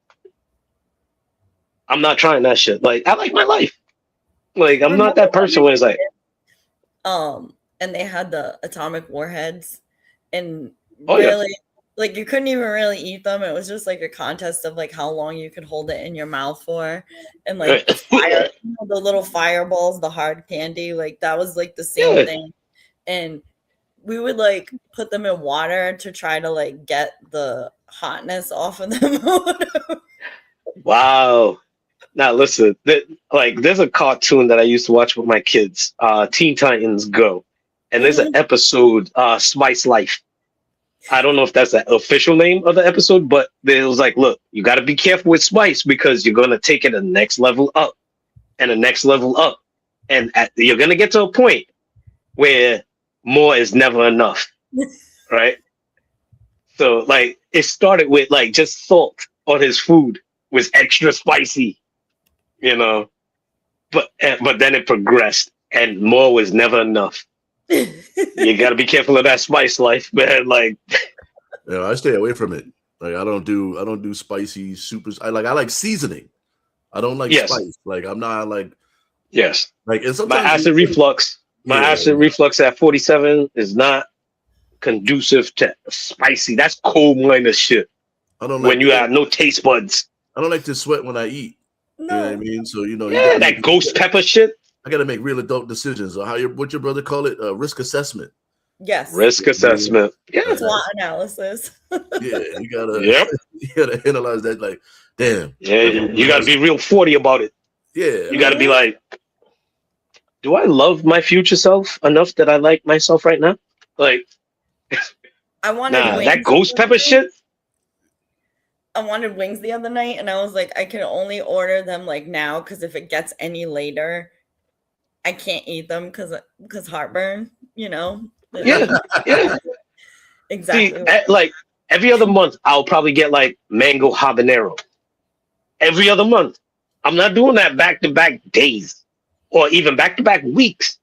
I'm not trying that shit. Like, I like my life. Like, I'm not that person where it's like, and they had the atomic warheads, and Oh, yeah. really, like, you couldn't even really eat them. It was just like a contest of like how long you could hold it in your mouth for, and like the fire, the little fireballs, the hard candy, like that was like the same Yeah. thing. And we would like put them in water to try to like get the hotness off of them. wow. Now listen, there's a cartoon that I used to watch with my kids, Teen Titans Go, and there's an episode, Spice Life. I don't know if that's the official name of the episode, but it was like, look, you got to be careful with Spice because you're gonna take it the next level up, and the next level up, and you're gonna get to a point where more is never enough, right? So like, it started with like just salt on his food was extra spicy. You know, but then it progressed, and more was never enough. You got to be careful of that spice life, man. Like, I stay away from it. Like, I don't do spicy super. I like seasoning. I don't like spice. Like, I'm not like yes. Like, and my sometimes acid reflux. My acid reflux at 47 is not conducive to spicy. That's cold minded shit. I don't like when you have no taste buds. I don't like to sweat when I eat. No. You know what I mean? So that ghost pepper shit. I got to make real adult decisions. Or what your brother call it? Risk assessment. Yes. Risk assessment. Yeah. SWOT analysis. Yeah, you gotta analyze that. Like, damn. Yeah, you gotta be real 40 about it. Yeah. You gotta be like, do I love my future self enough that I like myself right now? Like, I wanted that ghost pepper shit. I wanted wings the other night, and I was like, I can only order them like now because if it gets any later, I can't eat them because heartburn. You know. Yeah. Exactly. See, like every other month, I'll probably get like mango habanero. Every other month, I'm not doing that back-to-back days or even back-to-back weeks.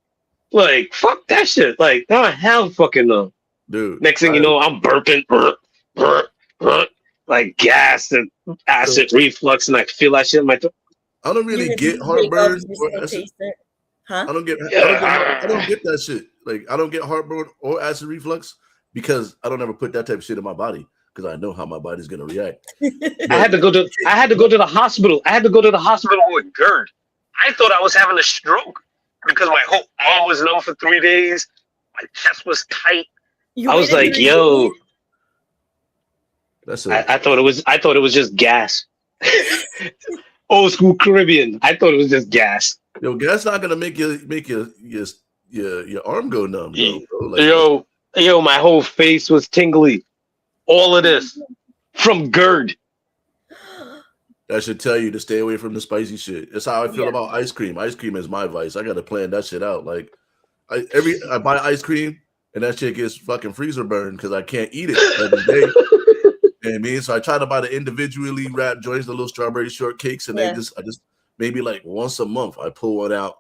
Like, fuck that shit. Like, now hell fucking no. Dude. Next thing you know, I'm burping. Like gas and acid reflux, and I feel that shit in my throat. I don't really get heartburn. Huh? I don't get that shit. Like, I don't get heartburn or acid reflux because I don't ever put that type of shit in my body because I know how my body's gonna react. I had to go to the hospital. I had to go to the hospital with GERD. I thought I was having a stroke because my whole arm was numb for 3 days. My chest was tight. I was like, yo. That's it. I thought it was just gas. Old school Caribbean. I thought it was just gas. Yo, gas not gonna make your arm go numb. Yo, my whole face was tingly. All of this from GERD. That should tell you to stay away from the spicy shit. That's how I feel about ice cream. Ice cream is my vice. I gotta plan that shit out. Like, I buy ice cream and that shit gets fucking freezer burned because I can't eat it every day. You know what I mean? So I try to buy the individually wrapped joints, the little strawberry shortcakes, and I just maybe like once a month I pull one out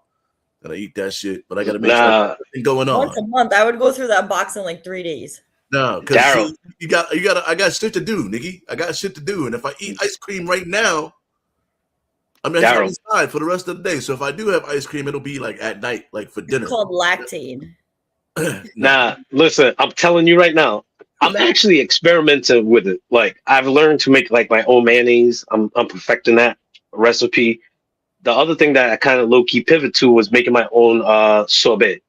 and I eat that shit. But I got to make sure everything going on. Once a month, I would go through that box in like 3 days. No, because I got shit to do, Nikki. I got shit to do, and if I eat ice cream right now, I'm inside for the rest of the day. So if I do have ice cream, it'll be like at night, like for dinner. It's called lactate. Nah, listen, I'm telling you right now, I'm actually experimenting with it. Like I've learned to make like my own mayonnaise. I'm perfecting that recipe. The other thing that I kind of low key pivot to was making my own sorbet.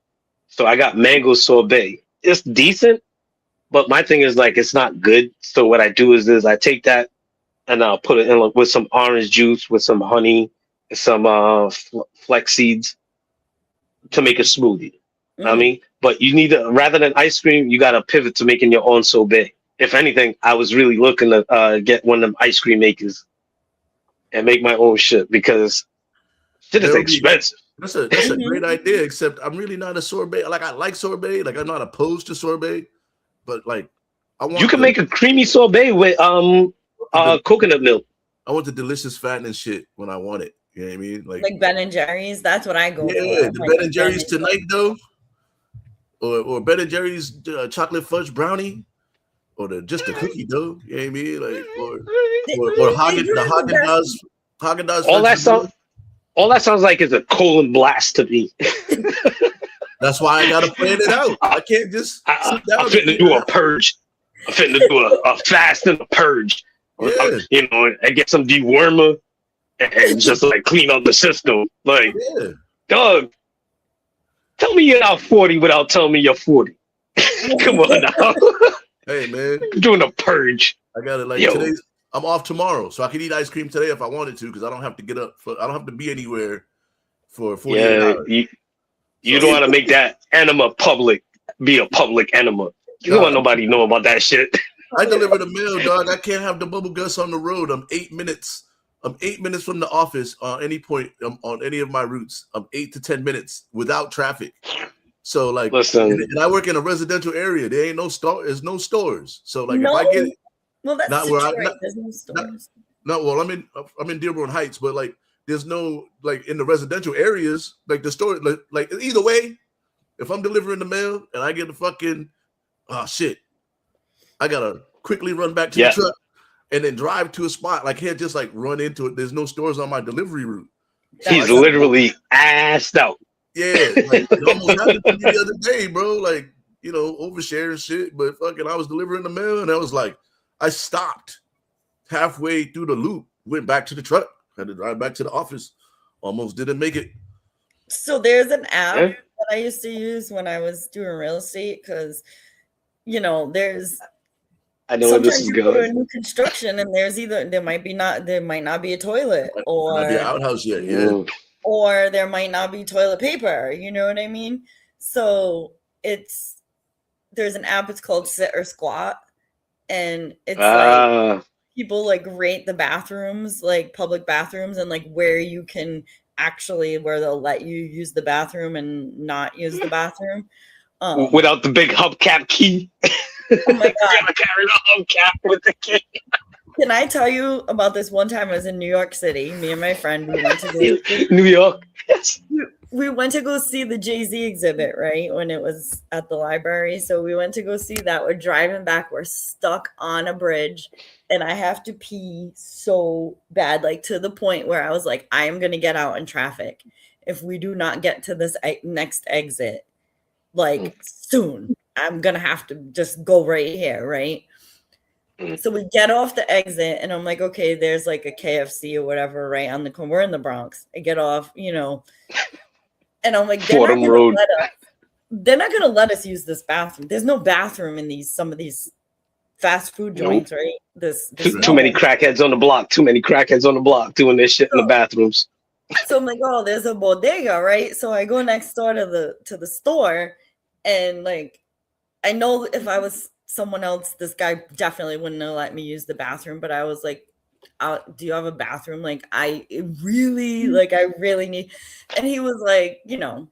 So I got mango sorbet. It's decent. But my thing is like it's not good. So what I do is I take that and I'll put it in with some orange juice, with some honey, and some flex seeds to make a smoothie. I mean, but you need to, rather than ice cream, you got to pivot to making your own sorbet. If anything, I was really looking to get one of them ice cream makers and make my own shit because shit is expensive. That's a great idea. Except I'm really not a sorbet. Like I like sorbet. Like I'm not opposed to sorbet. But like, you can make a creamy sorbet with coconut milk. I want the delicious fattening shit when I want it. You know what I mean? Like Ben and Jerry's. That's what I go for. Yeah, the Ben and Jerry's tonight though, or Ben and Jerry's chocolate fudge brownie, or just the cookie dough. You know what I mean? Like or Haagen-Dazs. All that sounds like is a colon blast to me. That's why I gotta plan it out. I can't just sit down. I'm finna do a purge. I'm finna do a fast and a purge. Yeah. You know, and get some dewormer and just like clean up the system. Like, dog, tell me you're not 40 without telling me you're 40. Come on now. Hey man, I'm doing a purge. I got it. Like today's, I'm off tomorrow, so I can eat ice cream today if I wanted to, because I don't have to get up. I don't have to be anywhere for 48 hours. You don't want to make that enema public, be a public enema. You don't want nobody know about that shit. I deliver the mail, dog. I can't have the bubble guts on the road. I'm 8 minutes. I'm 8 minutes from the office on any point on any of my routes. I'm 8 to 10 minutes without traffic. So like, listen, and I work in a residential area. There ain't no store. There's no stores. So like, if I get it, that's not Detroit. where There's no stores. Well, I'm in Dearborn Heights, but like. There's no, like, in the residential areas, like the store, like either way, if I'm delivering the mail and I get the fucking, shit, I gotta quickly run back to the truck and then drive to a spot. Like, can't just like run into it. There's no stores on my delivery route. He's literally assed out. Yeah, like, it almost happened to me the other day, bro. Like, you know, oversharing shit, but fucking, I was delivering the mail and I was like, I stopped halfway through the loop, went back to the truck. Had to drive back to the office. Almost didn't make it. So there's an app that I used to use when I was doing real estate because, you know, I know where this is going. Go to a new construction and there might not be a toilet or not be an outhouse yet, or there might not be toilet paper. You know what I mean? So there's an app. It's called Sit or Squat, and it's like. People like rate the bathrooms, like public bathrooms, and like where they'll let you use the bathroom and not use the bathroom without the big hubcap key. Oh my god! You gotta carry the hubcap with the key. Can I tell you about this one time I was in New York City? Me and my friend, we went to go New York. Yes. We went to go see the Jay-Z exhibit, right? When it was at the library. So we went to go see that. We're driving back. We're stuck on a bridge. And I have to pee so bad, like to the point where I was like, I am going to get out in traffic if we do not get to this next exit, like soon. I'm going to have to just go right here, right? So we get off the exit and I'm like, okay, there's like a KFC or whatever, right on the corner. We're in the Bronx. I get off, you know, and I'm like, they're not going to let us use this bathroom. There's no bathroom in some of these fast food joints, right? Too many crackheads on the block. Too many crackheads on the block doing this shit in the bathrooms. So I'm like, oh, there's a bodega, right? So I go next door to the store, and like, I know if I was someone else, this guy definitely wouldn't have let me use the bathroom. But I was like, do you have a bathroom? Like, I really need. And he was like, you know,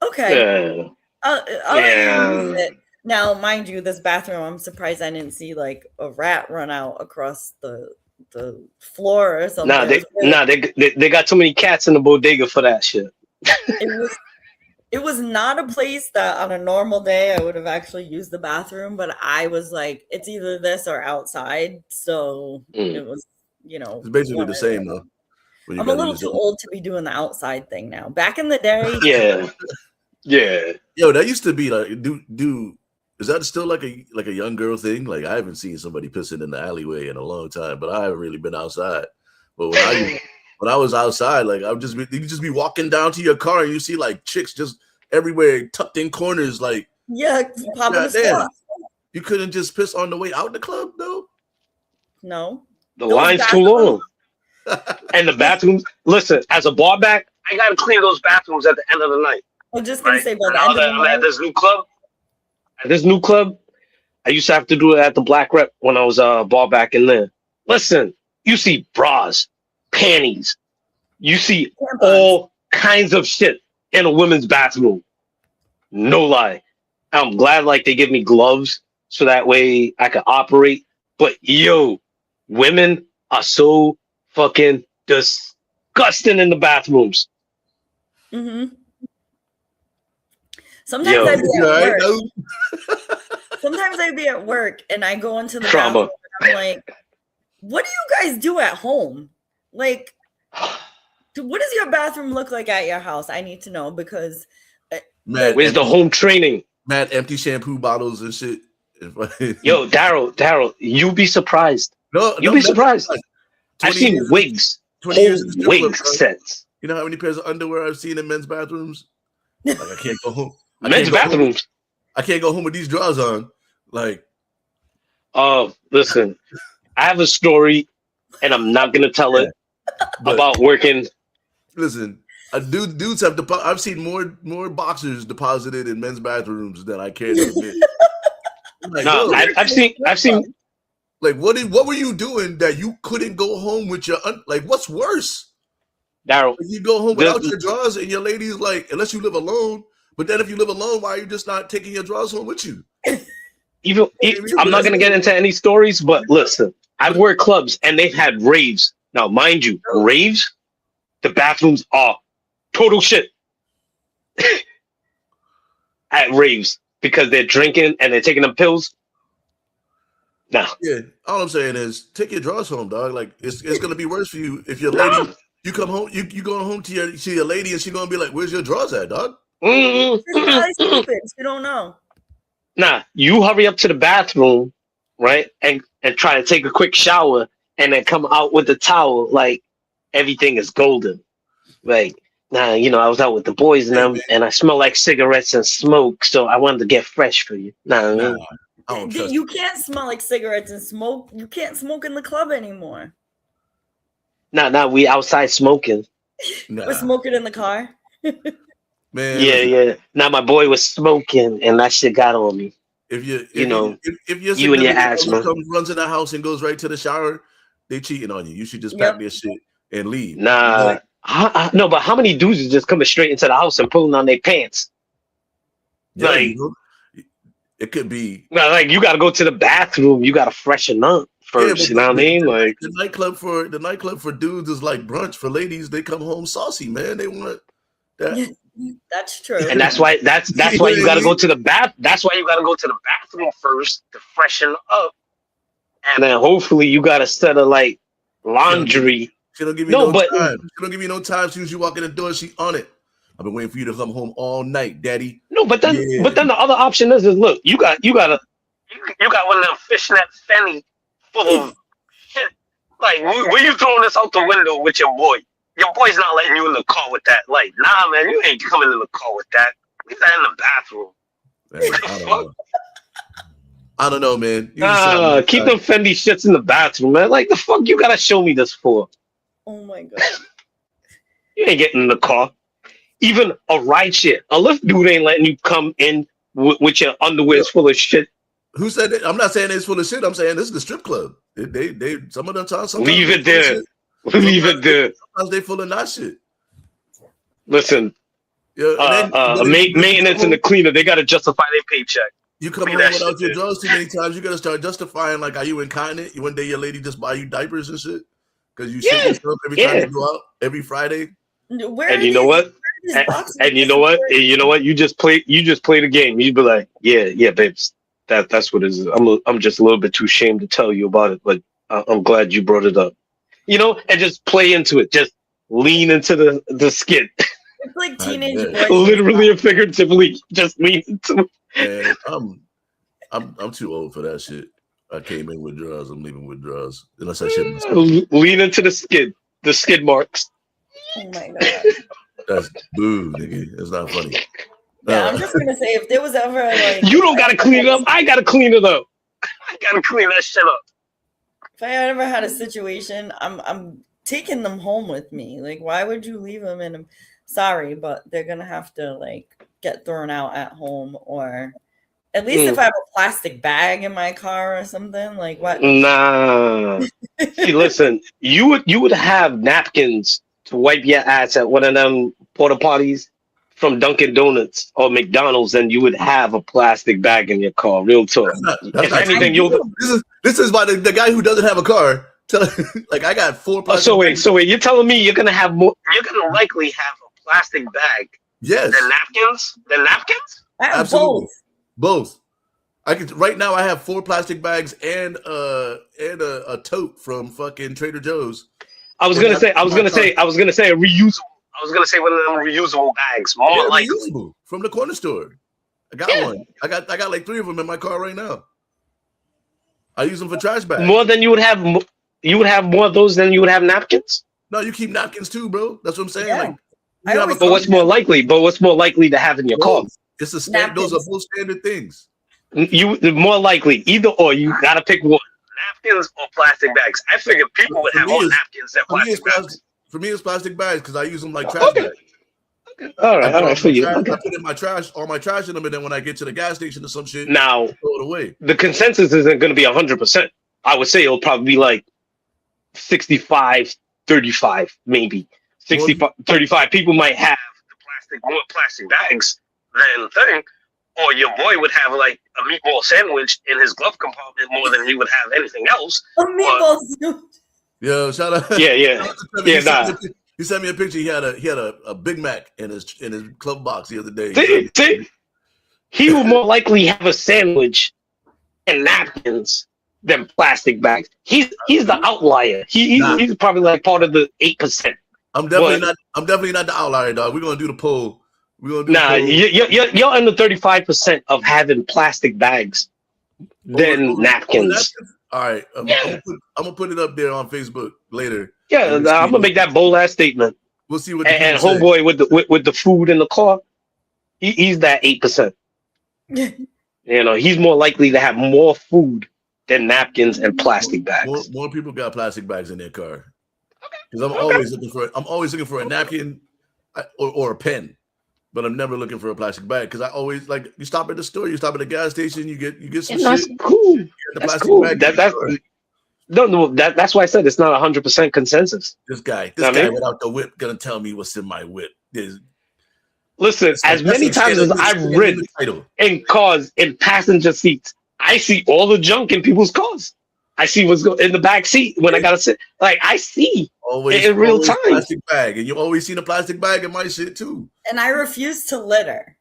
okay, I'll let you use it. Now, mind you, this bathroom, I'm surprised I didn't see like a rat run out across the floor or something. They got too many cats in the bodega for that shit. It was not a place that on a normal day I would have actually used the bathroom, but I was like, it's either this or outside. So it was, it's basically the same though. I'm a little too old to be doing the outside thing now. Back in the day, yeah. Yo, that used to be like, is that still like a young girl thing? Like I haven't seen somebody pissing in the alleyway in a long time, but I haven't really been outside. But when I was outside, like you just be walking down to your car and you see like chicks just everywhere, tucked in corners, like popping the You couldn't just piss on the way out the club, though. No, the line's too long, and the bathrooms. Listen, as a bar back, I gotta clean those bathrooms at the end of the night. I'm just gonna say, by the end of the night, at this new club, I used to have to do it at the Black Rep when I was bar back in there. Listen, you see bras, panties, you see all kinds of shit in a women's bathroom. No lie. I'm glad like they give me gloves so that way I can operate. But yo, women are so fucking disgusting in the bathrooms. Mm-hmm. Sometimes I'd be at work. Sometimes I'd be at work and I go into the bathroom and I'm like, what do you guys do at home? Like, what does your bathroom look like at your house? I need to know because where's the home training? Mad empty shampoo bottles and shit. Yo, Daryl, you'd be surprised. You'd be surprised. I've seen wigs, whole wig sets. You know how many pairs of underwear I've seen in men's bathrooms? Like I can't go home. Men's bathrooms. I can't go home with these drawers on. Like, listen, I have a story, and I'm not gonna tell it about working. Listen, dudes have I've seen more boxers deposited in men's bathrooms than I care to admit. Like, no, I've seen. Like, what were you doing that you couldn't go home with your like? What's worse, Daryl? You go home without your drawers, and your lady's like, unless you live alone. But then if you live alone, why are you just not taking your drawers home with you? I'm not gonna get into any stories, but listen, I've worked clubs and they've had raves. Now, mind you, raves, the bathrooms are total shit at raves because they're drinking and they're taking them pills. Now, yeah, all I'm saying is take your drawers home, dog. Like it's gonna be worse for you if your lady you come home, you going home to your lady and she's gonna be like, "Where's your drawers at, dog?" You don't know. Nah, you hurry up to the bathroom, right, and try to take a quick shower, and then come out with the towel like everything is golden. Like, nah, I was out with the boys and them, and I smell like cigarettes and smoke, so I wanted to get fresh for you. Nah, you can't smell like cigarettes and smoke. You can't smoke in the club anymore. Nah, we outside smoking. We're smoking in the car. Man, yeah. Now my boy was smoking, and that shit got on me. If you and your asthma runs in the house and goes right to the shower, they cheating on you. You should just pack their shit and leave. Nah, no, but how many dudes is just coming straight into the house and pulling on their pants? Yeah, like, it could be. Like you got to go to the bathroom. You got to freshen up first. You know what I mean? Like the nightclub for dudes is like brunch. For ladies, they come home saucy, man. They want that. That's true, and that's why you got to go to the bath. That's why you got to go to the bathroom first to freshen up, and then hopefully you got a set of like laundry. She don't give you time. She don't give you no time. As soon as you walk in the door, she on it. I've been waiting for you to come home all night, Daddy. No, but then the other option is look, you got one of them fishnet fanny full of shit. Like, where you throwing this out the window with your boy? Your boy's not letting you in the car with that. Like, nah, man, you ain't coming in the car with that. Leave that in the bathroom. Man, I don't know, man. Keep them Fendi shits in the bathroom, man. Like, the fuck you gotta show me this for? Oh my god. You ain't getting in the car. Even a ride share. A Lyft dude ain't letting you come in with your underwear full of shit. Who said that? I'm not saying it's full of shit. I'm saying this is the strip club. They some of them times. Leave it there. Leave it there. Sometimes they full of that shit. Listen, maintenance and the cleaner, they got to justify their paycheck. You come home without your drawers too many times. You gotta start justifying like, are you incontinent? One day your lady just buy you diapers and shit because you shit yourself every time you go out every Friday. And you know what? And you know what? And you know what? You just play the game. You'd be like, yeah, babes. That's what it is. I'm just a little bit too ashamed to tell you about it, but I'm glad you brought it up. You know, and just play into it. Just lean into the skit. It's like teenage boys. Literally and figuratively, just lean into it. And I'm too old for that shit. I came in with draws. I'm leaving with draws. Unless I shouldn't. Lean into the skid marks. Oh my god. That's boo, nigga. It's not funny. Yeah, I'm just gonna say if there was ever like you don't gotta clean it up. I gotta clean it up. I gotta clean that shit up. If I ever had a situation, I'm taking them home with me. Like, why would you leave them in? Sorry, but they're gonna have to like get thrown out at home, or at least if I have a plastic bag in my car or something. Like what? Nah. See, listen, you would have napkins to wipe your ass at one of them porta potties from Dunkin' Donuts or McDonald's, and you would have a plastic bag in your car. Real talk. If anything, this is by the guy who doesn't have a car. Like I got 4 plastic. So wait, you're telling me you're gonna have more? You're gonna likely have a plastic bag. Yes. Than napkins? I have Absolutely. Both. I can right now. I have 4 plastic bags and a tote from fucking Trader Joe's. I was gonna say a reusable. I was gonna say one of them reusable bags. Reusable from the corner store. I got one. I got like 3 of them in my car right now. I use them for trash bags. More than you would have. You would have more of those than you would have napkins. No, you keep napkins too, bro. That's what I'm saying. Yeah. Like, but what's more likely? But what's more likely to have in your car? It's those are both standard things. You more likely either or. You gotta pick one: napkins or plastic bags. I figured people would have more napkins than plastic bags. For me, it's plastic bags because I use them like trash bags. Okay. All right. For you, I put in my trash, all my trash in them, and then when I get to the gas station or some shit, now throw it away. The consensus isn't going to be 100%. I would say it'll probably be like 65, 35, maybe 65, 35. People might have more plastic bags than thing, or your boy would have like a meatball sandwich in his glove compartment more than he would have anything else. A meatball sandwich. Yo, shout out. Yeah. He sent me a picture. He had a Big Mac in his glove box the other day. See? He would more likely have a sandwich and napkins than plastic bags. He's the outlier. He's probably like part of the 8%. I'm definitely not the outlier, dog. We're gonna do the poll. You're in the 35% of having plastic bags than napkins. All right, I'm gonna put it up there on Facebook later. Yeah, I'm gonna make that bold ass statement. We'll see what. And homeboy with the food in the car, he's that 8%. He's more likely to have more food than napkins and plastic bags. More people got plastic bags in their car. Because I'm always looking for a napkin or a pen, but I'm never looking for a plastic bag because I always like you stop at the store, you stop at the gas station, you get some that's shit. Cool. That's cool. Bag that's why I said it's not 100% consensus. This guy without the whip gonna tell me what's in my whip. Listen, as many times as I've ridden in cars in passenger seats, I see all the junk in people's cars. I see what's going in the back seat when I gotta sit. Like I see in real time. Plastic bag, and you always seen a plastic bag in my shit too. And I refuse to litter,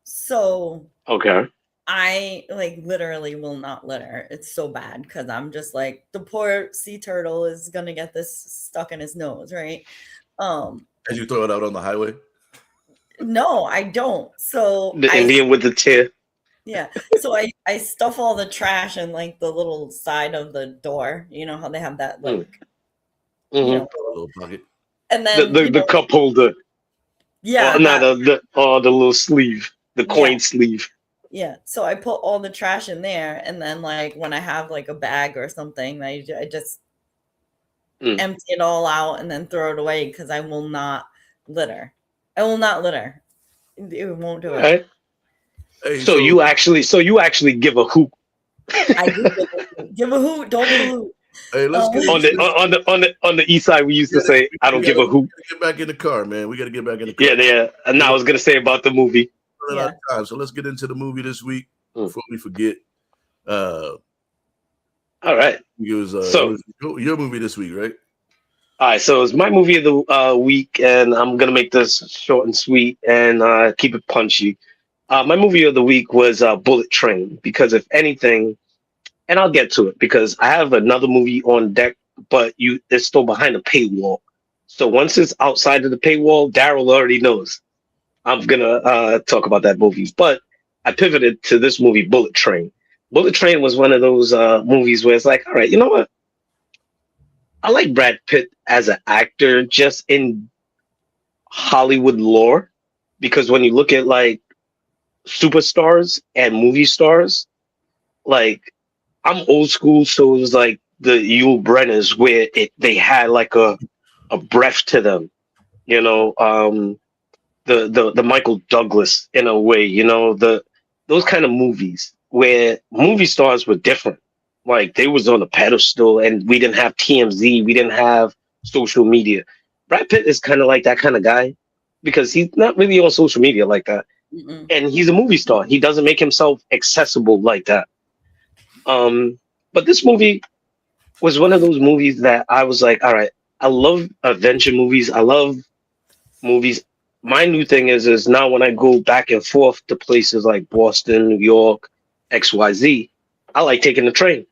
so okay. I literally will not litter. It's so bad because I'm just like the poor sea turtle is gonna get this stuck in his nose, right? As you throw it out on the highway. No, I don't. So the Indian with the tear. Yeah. So I stuff all the trash in the little side of the door. You know how they have that little pocket. And then the cup holder. Yeah. The little sleeve, the coin sleeve. Yeah. So I put all the trash in there, and then when I have a bag or something, I just empty it all out and then throw it away because I will not litter. I will not litter. It won't do it. Right. Hey, so you actually give a hoot. I do give a hoot. Don't give a hoot. Hey, let's get on the east side. We used to say, "I don't give a hoot." Get back in the car, man. We got to get back in the car. Yeah. And I was gonna say about the movie. So let's get into the movie this week. before we forget. All right. It was your movie this week, right? All right, so it's my movie of the week, and I'm gonna make this short and sweet and keep it punchy. My movie of the week was Bullet Train, because if anything, and I'll get to it because I have another movie on deck, but it's still behind the paywall. So once it's outside of the paywall, Daryl already knows I'm gonna talk about that movie. But I pivoted to this movie, Bullet Train. Bullet Train was one of those movies where it's like, all right, you know what? I like Brad Pitt as an actor just in Hollywood lore, because when you look at like superstars and movie stars, like I'm old school, so it was like the Yul Brenners where they had like a breath to them, you know, the Michael Douglas in a way, you know, those kind of movies where movie stars were different. Like they was on a pedestal, and we didn't have TMZ, we didn't have social media. Brad Pitt is kind of like that kind of guy because he's not really on social media like that, and he's a movie star. He doesn't make himself accessible like that. But this movie was one of those movies that I was like, all right, I love adventure movies. I love movies. My new thing is now when I go back and forth to places like Boston, New York, XYZ, I like taking the train.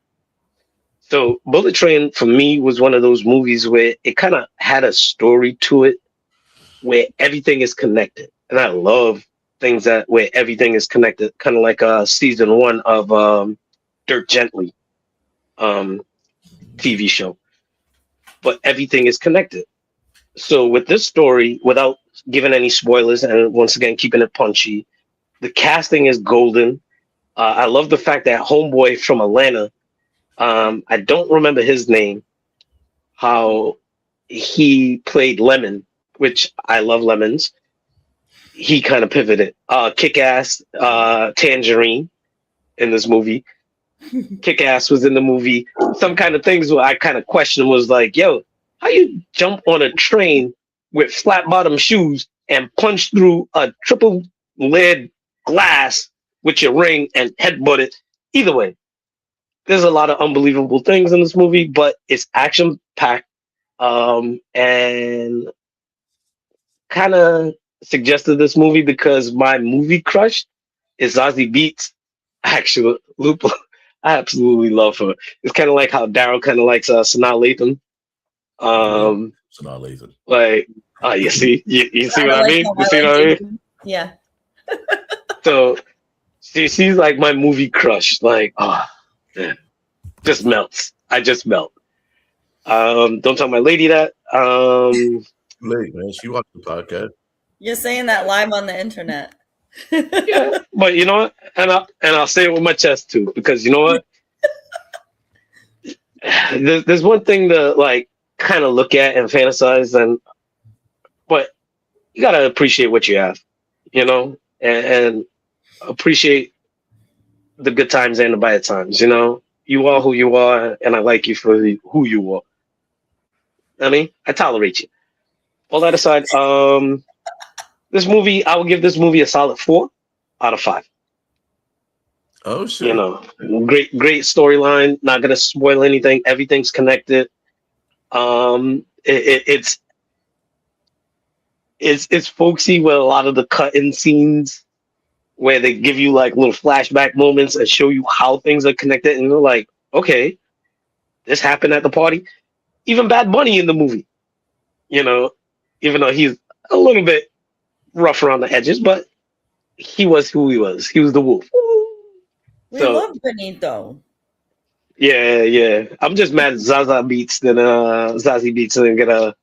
So Bullet Train for me was one of those movies where it kind of had a story to it where everything is connected. And I love things where everything is connected, kind of like season 1 of Dirk Gently TV show. But everything is connected. So with this story, without giving any spoilers, and once again keeping it punchy, the casting is golden. I love the fact that homeboy from Atlanta, I don't remember his name, how he played Lemon, which I love lemons. He kind of pivoted. Kick-Ass, Tangerine in this movie. Kick-Ass was in the movie. Some kind of things where I kind of question was like, yo, how you jump on a train with flat bottom shoes and punch through a triple lead glass with your ring and headbutt it? Either way, there's a lot of unbelievable things in this movie, but it's action packed, and kind of suggested this movie because my movie crush is Zazie Beetz. Actually, Lupa, I absolutely love her. It's kind of like how Daryl kind of likes Sanaa Lathan. Sanaa Lathan. Like, you see what I mean? You see what I mean? Yeah. So she's like my movie crush. Like, man, just melts. I just melt. Don't tell my lady that. Late, man. She watched the podcast. You're saying that live on the internet. Yeah, but you know what? And I'll say it with my chest too, because you know what? There's one thing to like kind of look at and fantasize, but you gotta appreciate what you have, you know, and appreciate the good times and the bad times. You know, you are who you are, and I like you for who you are. I mean, I tolerate you. All that aside, this movie, I will give this movie a solid 4 out of 5. Oh shit! You know, great storyline. Not gonna spoil anything. Everything's connected. It's folksy with a lot of the cut-in scenes where they give you like little flashback moments and show you how things are connected, and you're like, okay, this happened at the party. Even Bad Bunny in the movie, you know, even though he's a little bit rough around the edges, but he was who he was. He was the wolf. We love Benito. Yeah. I'm just mad Zazie Beetz didn't get a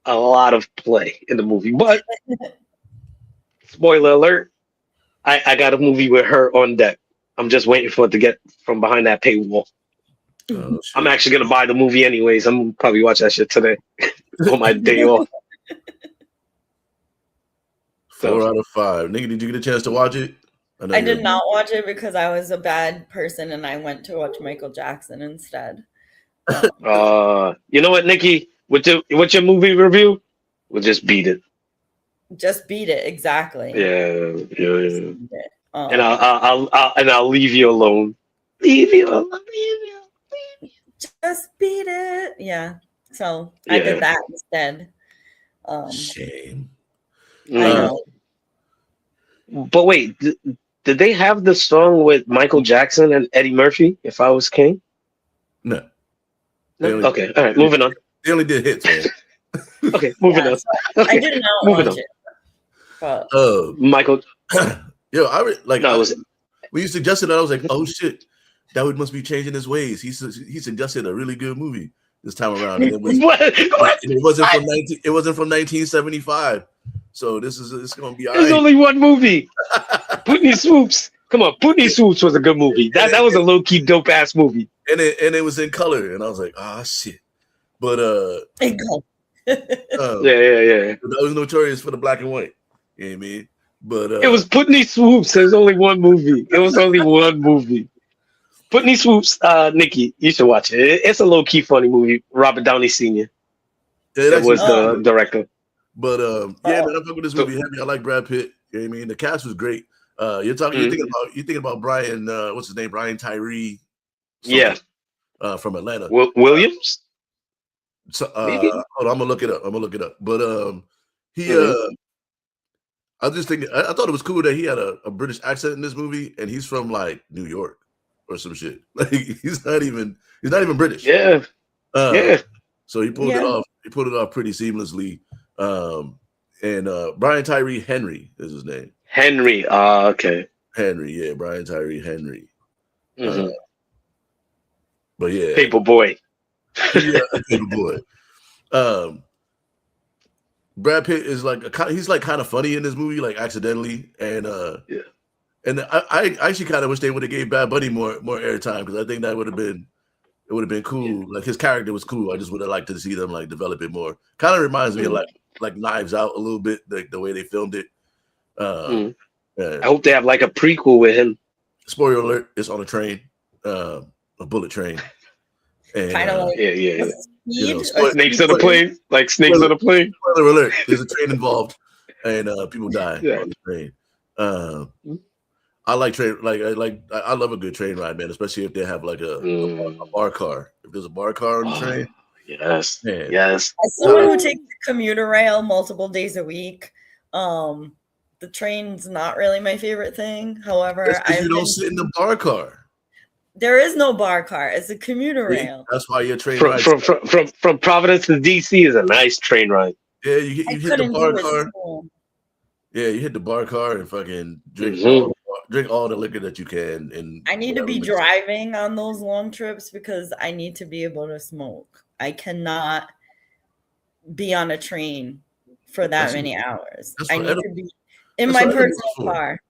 lot of play in the movie. But spoiler alert, I got a movie with her on deck. I'm just waiting for it to get from behind that paywall. Oh, I'm actually gonna buy the movie anyways. I'm gonna probably watch that shit today on my day off. 4 out of 5. Nikki, did you get a chance to watch it? I did not watch it because I was a bad person and I went to watch Michael Jackson instead. You know what, Nikki? What's your movie review? We'll just beat it. Just beat it, exactly. Yeah. And I'll leave you alone. Leave you alone. Just beat it. Yeah. So Yeah. I did that instead. Shame. I know. But wait, did they have the song with Michael Jackson and Eddie Murphy? If I Was King? No. Okay. All right. Moving on. They only did hits, man. Okay. Moving on. So Okay. I did not moving watch on. it. But Michael. Yo, when you suggested that, I was like, oh shit, that must be changing his ways. He suggested a really good movie this time around, and it wasn't from 1975. So it's gonna be. There's only one movie. Putney Swoops. Come on, Putney Swoops was a good movie. That was a low key dope ass movie. And it was in color, and I was like, ah shit. But yeah. That was notorious for the black and white. You know what I mean? But it was Putney Swoops. There's only one movie. It was only one movie. Putney Swoops, Nikki, you should watch it. It's a low key funny movie. Robert Downey Sr. It was the director. But man, I'm fucking with this movie heavy. I like Brad Pitt. You know what I mean? The cast was great. You're thinking about Brian. What's his name? Brian Tyree. Yeah. From Atlanta. Williams. So hold on, I'm gonna look it up. But I was just thinking, I thought it was cool that he had a British accent in this movie, and he's from like New York or some shit. Like he's not even British. Yeah. So he pulled it off. He pulled it off pretty seamlessly. And Brian Tyree Henry is his name. Henry. Okay. Henry, yeah, Brian Tyree Henry. Mm-hmm. But yeah, Paper Boy. Yeah, Paper Boy. Brad Pitt is he's kind of funny in this movie, like accidentally, and and I actually kind of wish they would have gave Bad Bunny more airtime, because I think that would have been cool. Like his character was cool. I just would have liked to see them like develop it more. Kind of reminds me of like Knives Out a little bit, like the way they filmed it. I hope they have like a prequel with him. Spoiler alert: it's on a train, a bullet train. And, kind of like snakes on a plane, like snakes on a plane. Spoiler alert: there's a train involved, and people die on the train. I like train, I love a good train ride, man. Especially if they have like a bar car. If there's a bar car on the train, yes, man. yes. As someone who takes the commuter rail multiple days a week, the train's not really my favorite thing. However, you don't sit in the bar car. There is no bar car. It's a commuter rail. That's why your train ride from Providence to DC is a nice train ride. Yeah, you hit the bar car. Yeah, you hit the bar car and fucking drink all the liquor that you can. And I need to be driving on those long trips because I need to be able to smoke. I cannot be on a train for that many hours. I need to be in my personal car.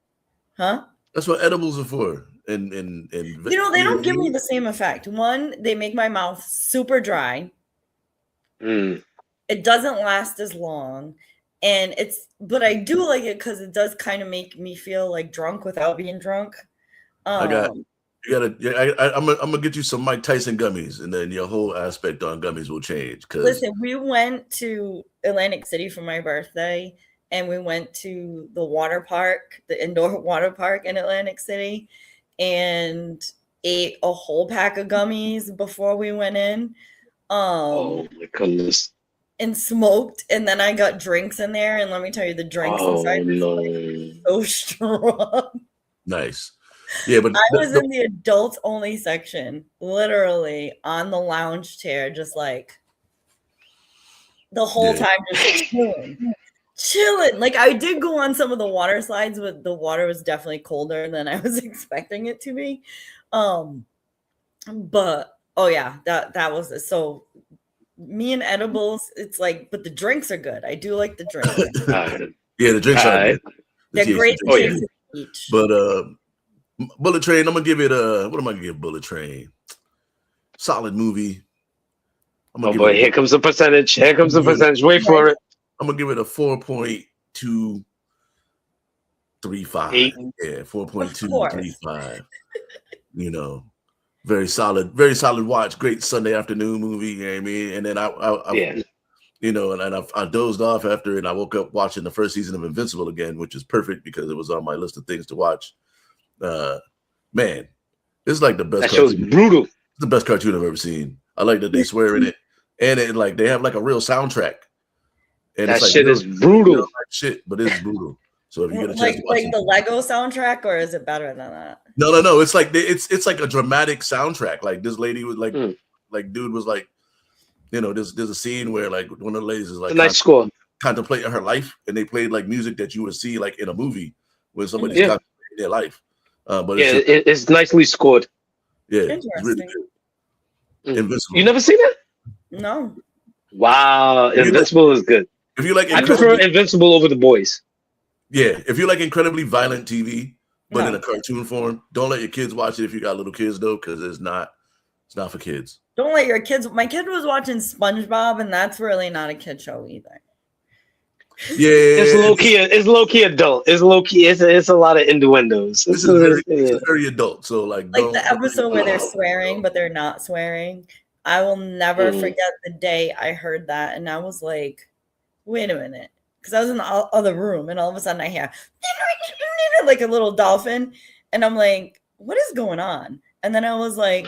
Huh? That's what edibles are for. And they don't give me the same effect. One, they make my mouth super dry. It doesn't last as long, but I do like it because it does kind of make me feel like drunk without being drunk. I'm gonna get you some Mike Tyson gummies, and then your whole aspect on gummies will change. Listen, we went to Atlantic City for my birthday, and we went to the water park, the indoor water park in Atlantic City, and ate a whole pack of gummies before we went in. Oh my goodness. And smoked, and then I got drinks in there, and let me tell you, the drinks inside were so strong. Nice. Yeah, but I was in the adults only section, literally on the lounge chair, just like the whole time, just chilling. Like I did go on some of the water slides, but the water was definitely colder than I was expecting it to be. But that was it. So me and edibles, it's like, but the drinks are good. I do like the drinks. Yeah, the drinks are good. They're great. Each. But Bullet Train, I'm gonna give it what am I gonna give Bullet Train? Solid movie. Here comes the percentage. Here comes the percentage. Wait for it. I'm gonna give it a 4.235. Yeah, 4.235. You know, very solid watch. Great Sunday afternoon movie. You know what I mean? And then I you know, and I dozed off after, and I woke up watching the first season of Invincible again, which is perfect because it was on my list of things to watch Man, it's like the best. That show's brutal. The best cartoon I've ever seen. I like that they swear in it, and it like they have like a real soundtrack. And that it's like shit is brutal. Shit, but it's brutal. So if you get a chance like to watch the Lego soundtrack, or is it better than that? No. It's like it's like a dramatic soundtrack. Like this lady was like dude was like, you know, there's a scene where like one of the ladies is like a nice score contemplating her life, and they played like music that you would see like in a movie when somebody's contemplating their life. But it's nicely scored. Yeah, it's really good. Invincible. You never seen it? No. Wow, Invincible is good. If you like, I prefer Invincible over The Boys. Yeah, if you like incredibly violent TV, but in a cartoon form, don't let your kids watch it if you got little kids though, because it's not for kids. Don't let your kids. My kid was watching SpongeBob, and that's really not a kid show either. Yeah, it's low key adult. It's low key. It's a lot of innuendos. This is very adult. So like the episode where they're swearing, but they're not swearing. I will never forget the day I heard that, and I was like, "Wait a minute," because I was in the other room, and all of a sudden I hear like a little dolphin, and I'm like, "What is going on?" And then I was like,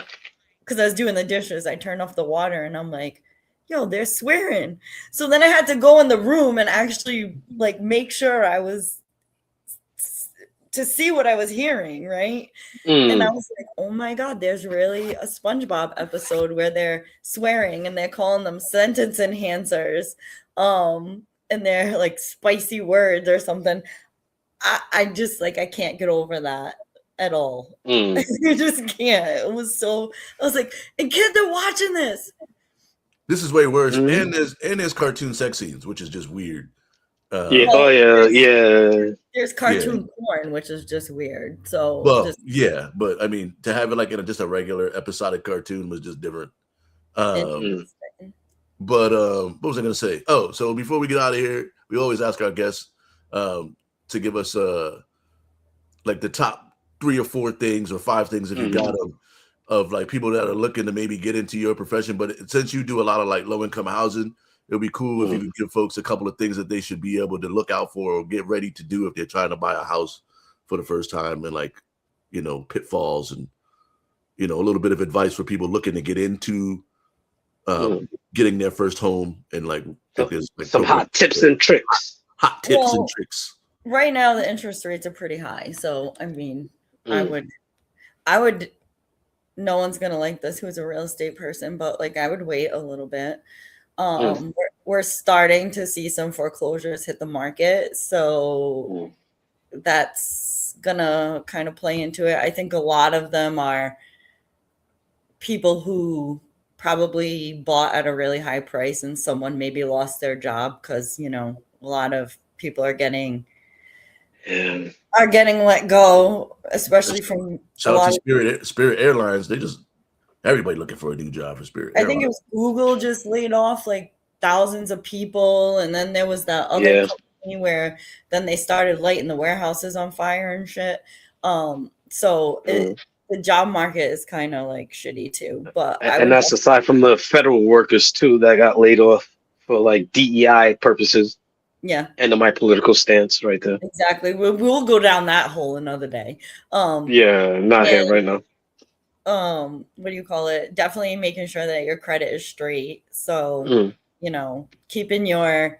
because I was doing the dishes, I turned off the water, and I'm like, yo, they're swearing. So then I had to go in the room and actually like make sure I was to see what I was hearing, right? And I was like, oh my God, there's really a SpongeBob episode where they're swearing and they're calling them sentence enhancers. And they're like spicy words or something. I just like, I can't get over that at all. You just can't. It was so, I was like, and kids are watching this. This is way worse. And there's cartoon sex scenes, which is just weird. There's cartoon porn, which is just weird. So, but I mean, to have it like in just a regular episodic cartoon was just different. But what was I going to say? Oh, so before we get out of here, we always ask our guests to give us like the top 3 or 4 things or 5 things if you got them of like people that are looking to maybe get into your profession. But since you do a lot of like low income housing, it'll be cool if you could give folks a couple of things that they should be able to look out for or get ready to do if they're trying to buy a house for the first time, and like, you know, pitfalls and, you know, a little bit of advice for people looking to get into getting their first home, and like some hot tips and tricks. Right now the interest rates are pretty high. So I mean, I would no one's gonna like this who's a real estate person, but like I would wait a little bit. We're starting to see some foreclosures hit the market, so that's gonna kind of play into it. I think a lot of them are people who probably bought at a really high price and someone maybe lost their job, because you know a lot of people are getting let go, especially from shout out to Spirit Airlines. They just everybody looking for a new job for Spirit Airlines. I think it was Google just laid off like thousands of people, and then there was that other company where then they started lighting the warehouses on fire and shit. So the job market is kind of like shitty too. But that's aside from the federal workers too that got laid off for like DEI purposes. Yeah. And my political stance right there. Exactly. We'll go down that hole another day. Not here right now. What do you call it? Definitely making sure that your credit is straight. So, you know, keeping your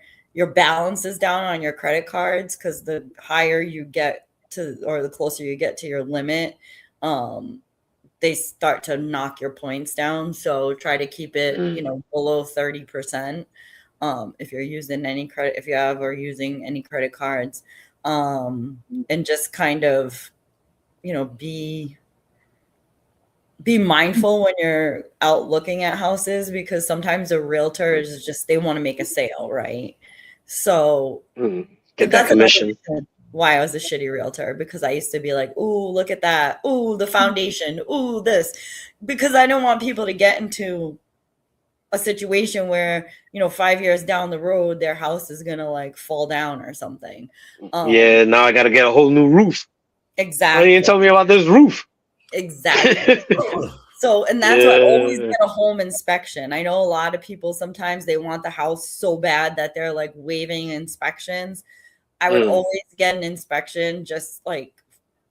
balances down on your credit cards, because the higher you get to, or the closer you get to your limit, they start to knock your points down. So try to keep it, you know, below 30%. If you're using any credit, if you have or using any credit cards, and just kind of, you know, be mindful when you're out looking at houses, because sometimes a realtor is just, they want to make a sale, right? So get that commission. Why I was a shitty realtor, because I used to be like, ooh, look at that. Ooh, the foundation. Ooh, this. Because I don't want people to get into a situation where, you know, 5 years down the road, their house is going to like fall down or something. Now I got to get a whole new roof. Exactly. Why didn't you tell me about this roof? Exactly. So, and that's why I always get a home inspection. I know a lot of people, sometimes they want the house so bad that they're like waiving inspections. I would always get an inspection, just like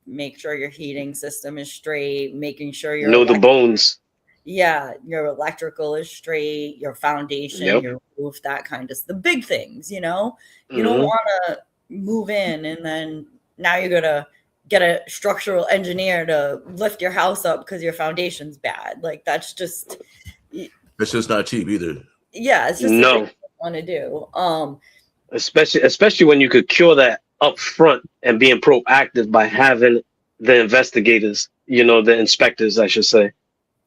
make sure your heating system is straight, making sure the bones. Yeah, your electrical is straight, your foundation, your roof, that kind of the big things, you know. You don't want to move in and then now you're gonna get a structural engineer to lift your house up because your foundation's bad. Like that's just not cheap either. Yeah, it's just no want to do. Especially when you could cure that up front and being proactive by having the investigators, the inspectors, I should say.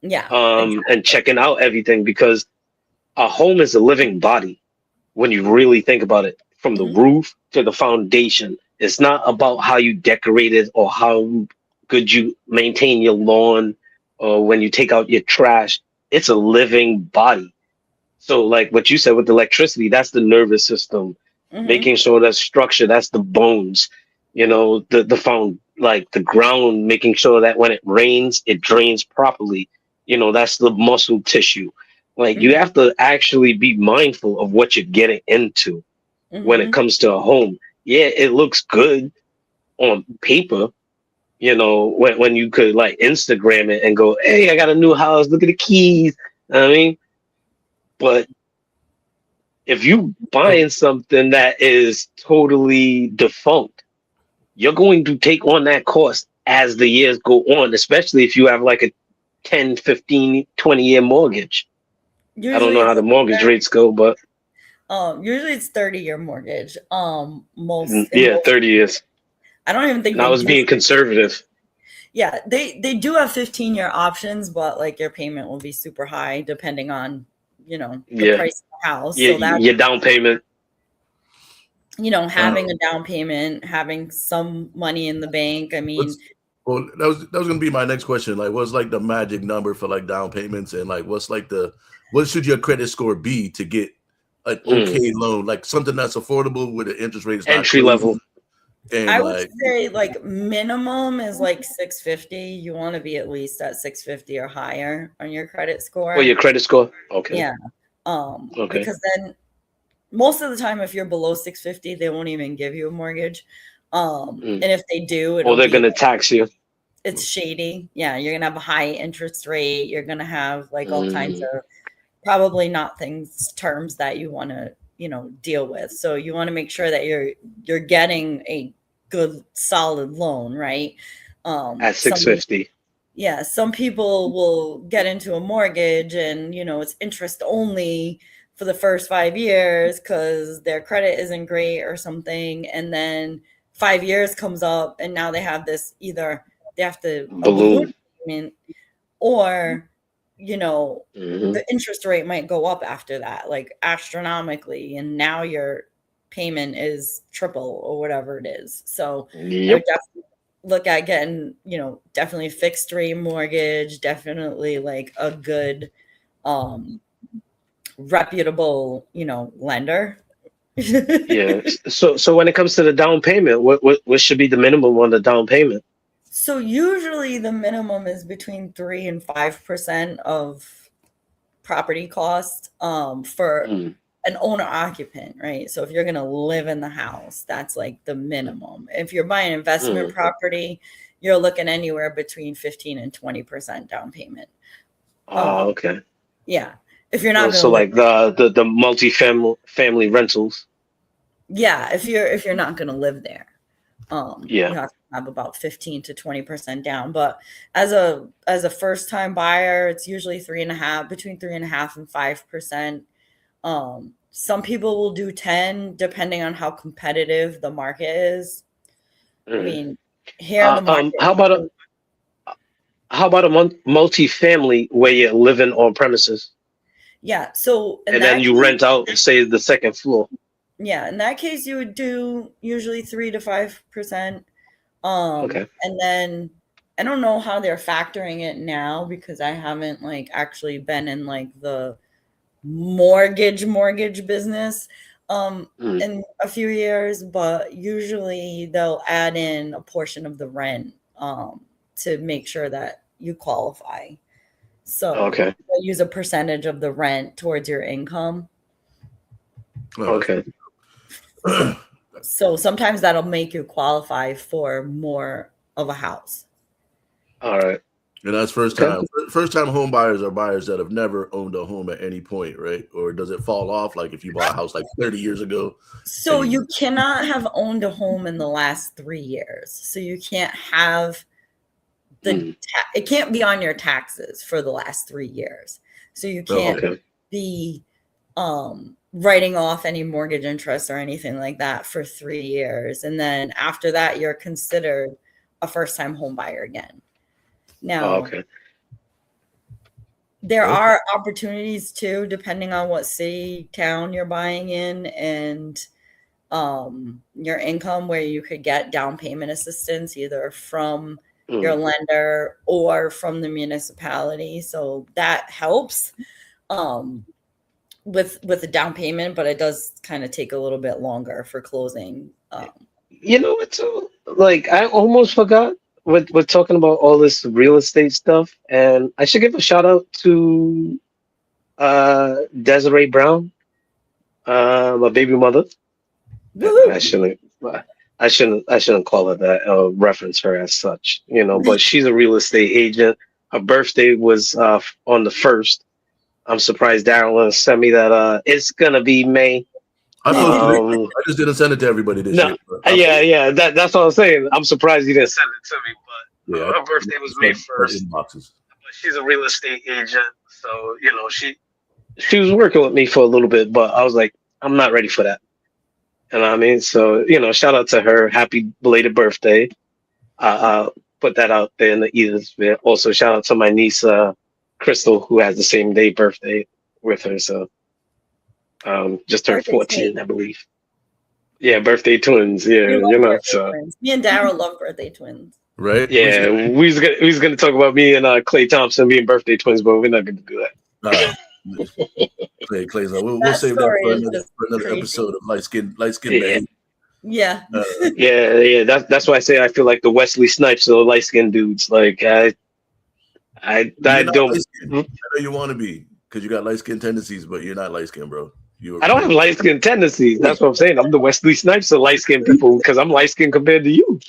Yeah. Exactly. And checking out everything, because a home is a living body when you really think about it, from the roof to the foundation. It's not about how you decorate it or how good you maintain your lawn or when you take out your trash. It's a living body. So like what you said with electricity, that's the nervous system, making sure that's structure, that's the bones, the ground, making sure that when it rains, it drains properly. That's the muscle tissue. Like you have to actually be mindful of what you're getting into when it comes to a home. Yeah, it looks good on paper, when you could like Instagram it and go, hey, I got a new house, look at the keys. I mean, but if you buying something that is totally defunct, you're going to take on that cost as the years go on, especially if you have like a 10, 15, 20-year mortgage. Usually I don't know how the mortgage rates go, but usually it's 30-year mortgage. 30 years. I don't even think I was being conservative. Yeah, they do have 15-year options, but like your payment will be super high depending on the price of the house. Yeah, so that your down payment. Having a down payment, having some money in the bank. I mean, well, that was gonna be my next question. Like, what's like the magic number for like down payments, and like what should your credit score be to get an okay loan, like something that's affordable with an interest rate entry level? And I would say like minimum is like 650. You want to be at least at 650 or higher on your credit score. Oh, your credit score? Okay. Yeah. Okay. Because then most of the time, if you're below 650, they won't even give you a mortgage. And if they do, they're going to tax you. It's shady. Yeah. You're going to have a high interest rate. You're going to have like all kinds of probably not terms that you want to deal with. So you want to make sure that you're getting a good solid loan, right? At 650. Some people will get into a mortgage and it's interest only for the first 5 years because their credit isn't great or something, and then 5 years comes up and now they have this, either they have to balloon payment, or the interest rate might go up after that, like astronomically, and now your payment is triple or whatever it is. So I would definitely look at getting, definitely fixed rate mortgage, definitely like a good, reputable, lender. Yeah. So when it comes to the down payment, what should be the minimum on the down payment? So usually the minimum is between 3 and 5% of property cost for an owner occupant, right? So if you're going to live in the house, that's like the minimum. If you're buying investment property, you're looking anywhere between 15 and 20% down payment. Oh, okay. Yeah. If you're not so like the multi-family rentals. Yeah, if you're not going to live there. You have to have about 15 to 20% down. But as a first time buyer, it's usually between 3.5% and 5%. Some people will do 10 depending on how competitive the market is. I mean, here in the market. How about a multi-family where you're living on premises? Yeah. So and then you rent out, say, the second floor. Yeah, in that case, you would do usually 3 to 5%. Okay. And then I don't know how they're factoring it now because I haven't like actually been in like the mortgage business in a few years, but usually they'll add in a portion of the rent to make sure that you qualify. So they'll use a percentage of the rent towards your income. Okay. So sometimes that'll make you qualify for more of a house. All right. And that's first time. First time home buyers are buyers that have never owned a home at any point, right? Or does it fall off like if you bought a house like 30 years ago? So you cannot have owned a home in the last 3 years. So you can't have it can't be on your taxes for the last 3 years. So you can't be writing off any mortgage interest or anything like that for 3 years. And then after that, you're considered a first-time home buyer again. Now, there are opportunities too, depending on what city, town you're buying in, and your income, where you could get down payment assistance either from your lender or from the municipality. So that helps with the down payment, but it does kind of take a little bit longer for closing. You know what? Too? Like I almost forgot. We're talking about all this real estate stuff, and I should give a shout out to Desiree Brown, my baby mother. I shouldn't call her that, reference her as such, but she's a real estate agent. Her birthday was on the 1st. I'm surprised Darren sent me that it's gonna be May. I just didn't send it to everybody this year. Yeah. That's what I'm saying. I'm surprised you didn't send it to me, but her birthday was May 1st. But she's a real estate agent, so she was working with me for a little bit, but I was like, I'm not ready for that. You know what I mean? So shout out to her. Happy belated birthday. I'll put that out there in the ether. Also, shout out to my niece Crystal, who has the same day birthday with her. So. Just turned 14, I believe. Yeah, birthday twins. Yeah, so twins. Me and Daryl love birthday twins. Right? Yeah, we was gonna talk about me and Clay Thompson being birthday twins, but we're not gonna do that. Clay's we'll save that for another episode of light skin man. Yeah. Yeah. That's why I say I feel like the Wesley Snipes of light skinned dudes. Like I don't. I know you want to be because you got light skin tendencies, but you're not light skin, bro. I don't have light skin tendencies. That's what I'm saying. I'm the Wesley Snipes of light skin people because I'm light skin compared to you.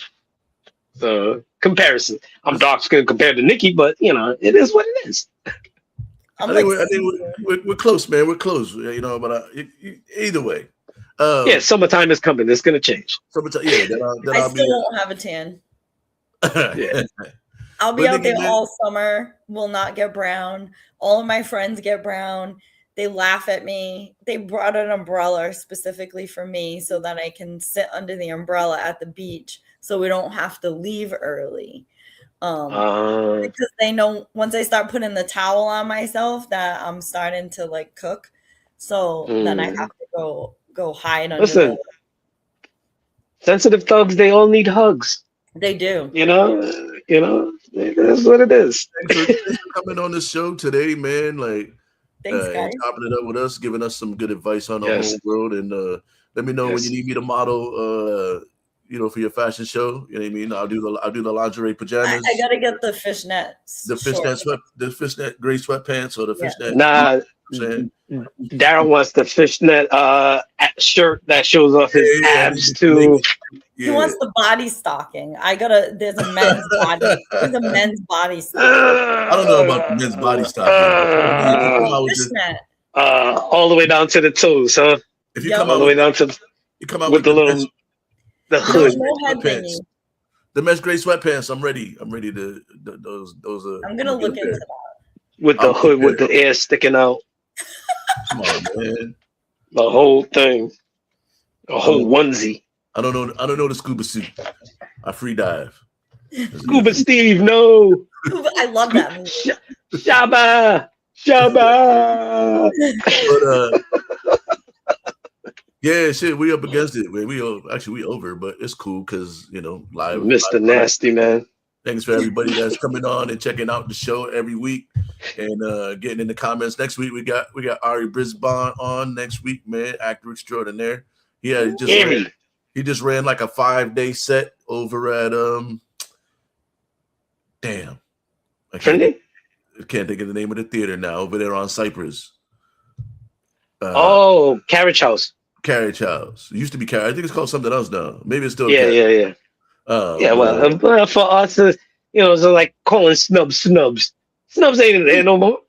So comparison. I'm dark skinned compared to Nikki, but it is what it is. I think we're close, man. We're close, but either way. Summertime is coming. It's gonna change. Summertime, yeah. I still won't have a tan. Yeah. I'll be out there all summer. Will not get brown. All of my friends get brown. They laugh at me. They brought an umbrella specifically for me so that I can sit under the umbrella at the beach so we don't have to leave early. Because they know once I start putting the towel on myself that I'm starting to cook. So then I have to go hide under. Listen, sensitive thugs, they all need hugs. They do. That's what it is. Thanks for coming on the show today, man. Thanks, guys. Chopping it up with us, giving us some good advice on the whole world, and let me know when you need me to model, for your fashion show. You know what I mean? I'll do the lingerie pajamas. I gotta get the fishnets. The fishnet gray sweatpants or the fishnet. Nah, Darren wants the fishnet shirt that shows off his abs too. He wants the body stocking. There's a men's body. There's a men's body stocking. I don't know about the men's body stocking. All the way down to the toes, huh? If you come all the way down to, you come out with the hood. The mesh gray sweatpants. I'm ready. To those. I'm gonna look into that. With the hood, with the air sticking out. Come on, man. The whole thing. The whole onesie. I don't know the scuba suit. I free dive. Scuba Steve, no. I love that movie. Shabba. But shit, we up against it, man. We over, but it's cool because live. Mr. Nasty, man. Thanks for everybody that's coming on and checking out the show every week and getting in the comments. Next week we got Ari Brisbane on next week, man, actor extraordinaire. He just ran like a 5-day set over at I can't think of the name of the theater now, over there on Cypress. Carriage House. Carriage House. It used to be Carriage. I think it's called something else now. Maybe it's still Yeah. Yeah, well, for us, you know, it's like calling snubs. Snubs ain't in there no more.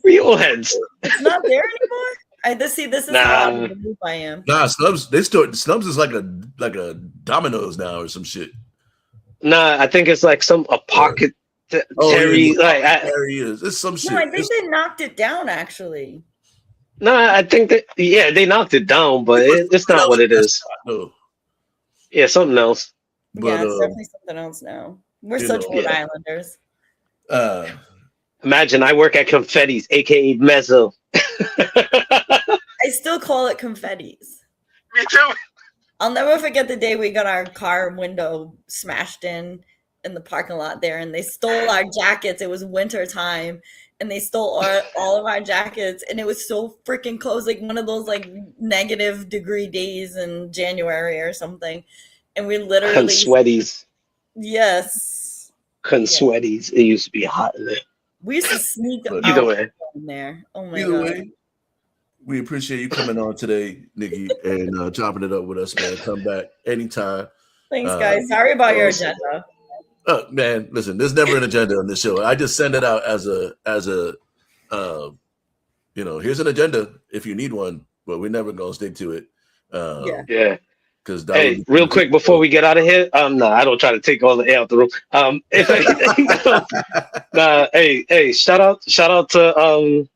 Real heads. It's not there anymore. This is how out of the loop I am. Nah, Snubs. Snubs is like a Domino's now or some shit. Nah, I think it's like a pocket. Terry, there he is. It's some shit. No, I think they knocked it down actually. No, I think that they knocked it down, but it's not what it is. No. Yeah, something else. But, yeah, it's definitely something else now. We're such Rhode Islanders. Imagine I work at Confetti's, aka Mezzo. I still call it Confetti's. Me too. I'll never forget the day we got our car window smashed in the parking lot there, and they stole our jackets. It was winter time, and they stole all of our jackets, and it was so freaking close, like one of those like -degree days in January or something. And we literally sweaties. Yes. Sweaties. It used to be hot in there. We used to sneak either way in there. Oh my either god. Way, we appreciate you coming on today, Nikki, and chopping it up with us, man. Come back anytime. Thanks, guys. Sorry about your agenda. Man, listen, there's never an agenda on this show. I just send it out as a here's an agenda if you need one, but we're never gonna stick to it. Yeah. Hey, real quick before we get out of here, no, I don't try to take all the air out the room. If anything, hey, shout out to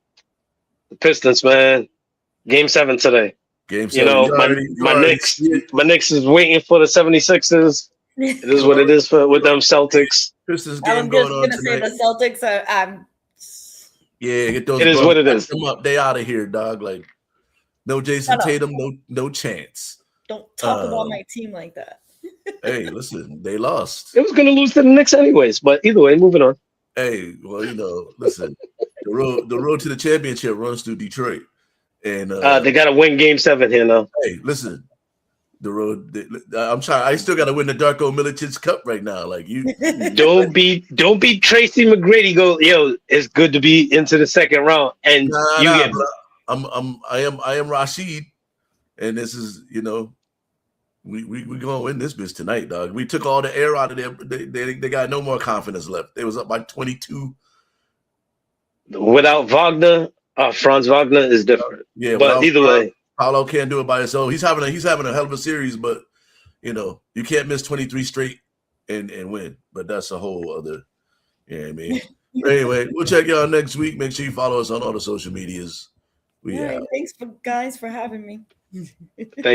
the Pistons, man. Game 7 today. Game 7. You know, my Knicks is waiting for the 76ers. It is what it is with them Celtics. Pistons game going on tonight. Say the Celtics are. Yeah, get those. It is what it is. Them up. They out of here, dog. Like no Jason Tatum, no chance. Don't talk about my team like that. Hey, listen, they lost. It was going to lose to the Knicks anyways, but either way, moving on. Hey, well, listen, the road to the championship runs through Detroit, and they got to win Game 7 here now. Hey, listen, the road. I'm trying. I still got to win the Darko Milicic Cup right now. Like you, don't be Tracy McGrady. Go, yo, it's good to be into the second round, and I am Rashid, and this is We gonna win this bitch tonight, dog. We took all the air out of there. They got no more confidence left. They was up by 22. Without Wagner, Franz Wagner is different. Yeah, but either way, Paolo can't do it by himself. He's having a hell of a series, but you can't miss 23 straight and win. But that's a whole other. You know what I mean? Anyway, we'll check y'all next week. Make sure you follow us on all the social medias. Thanks guys for having me. Thank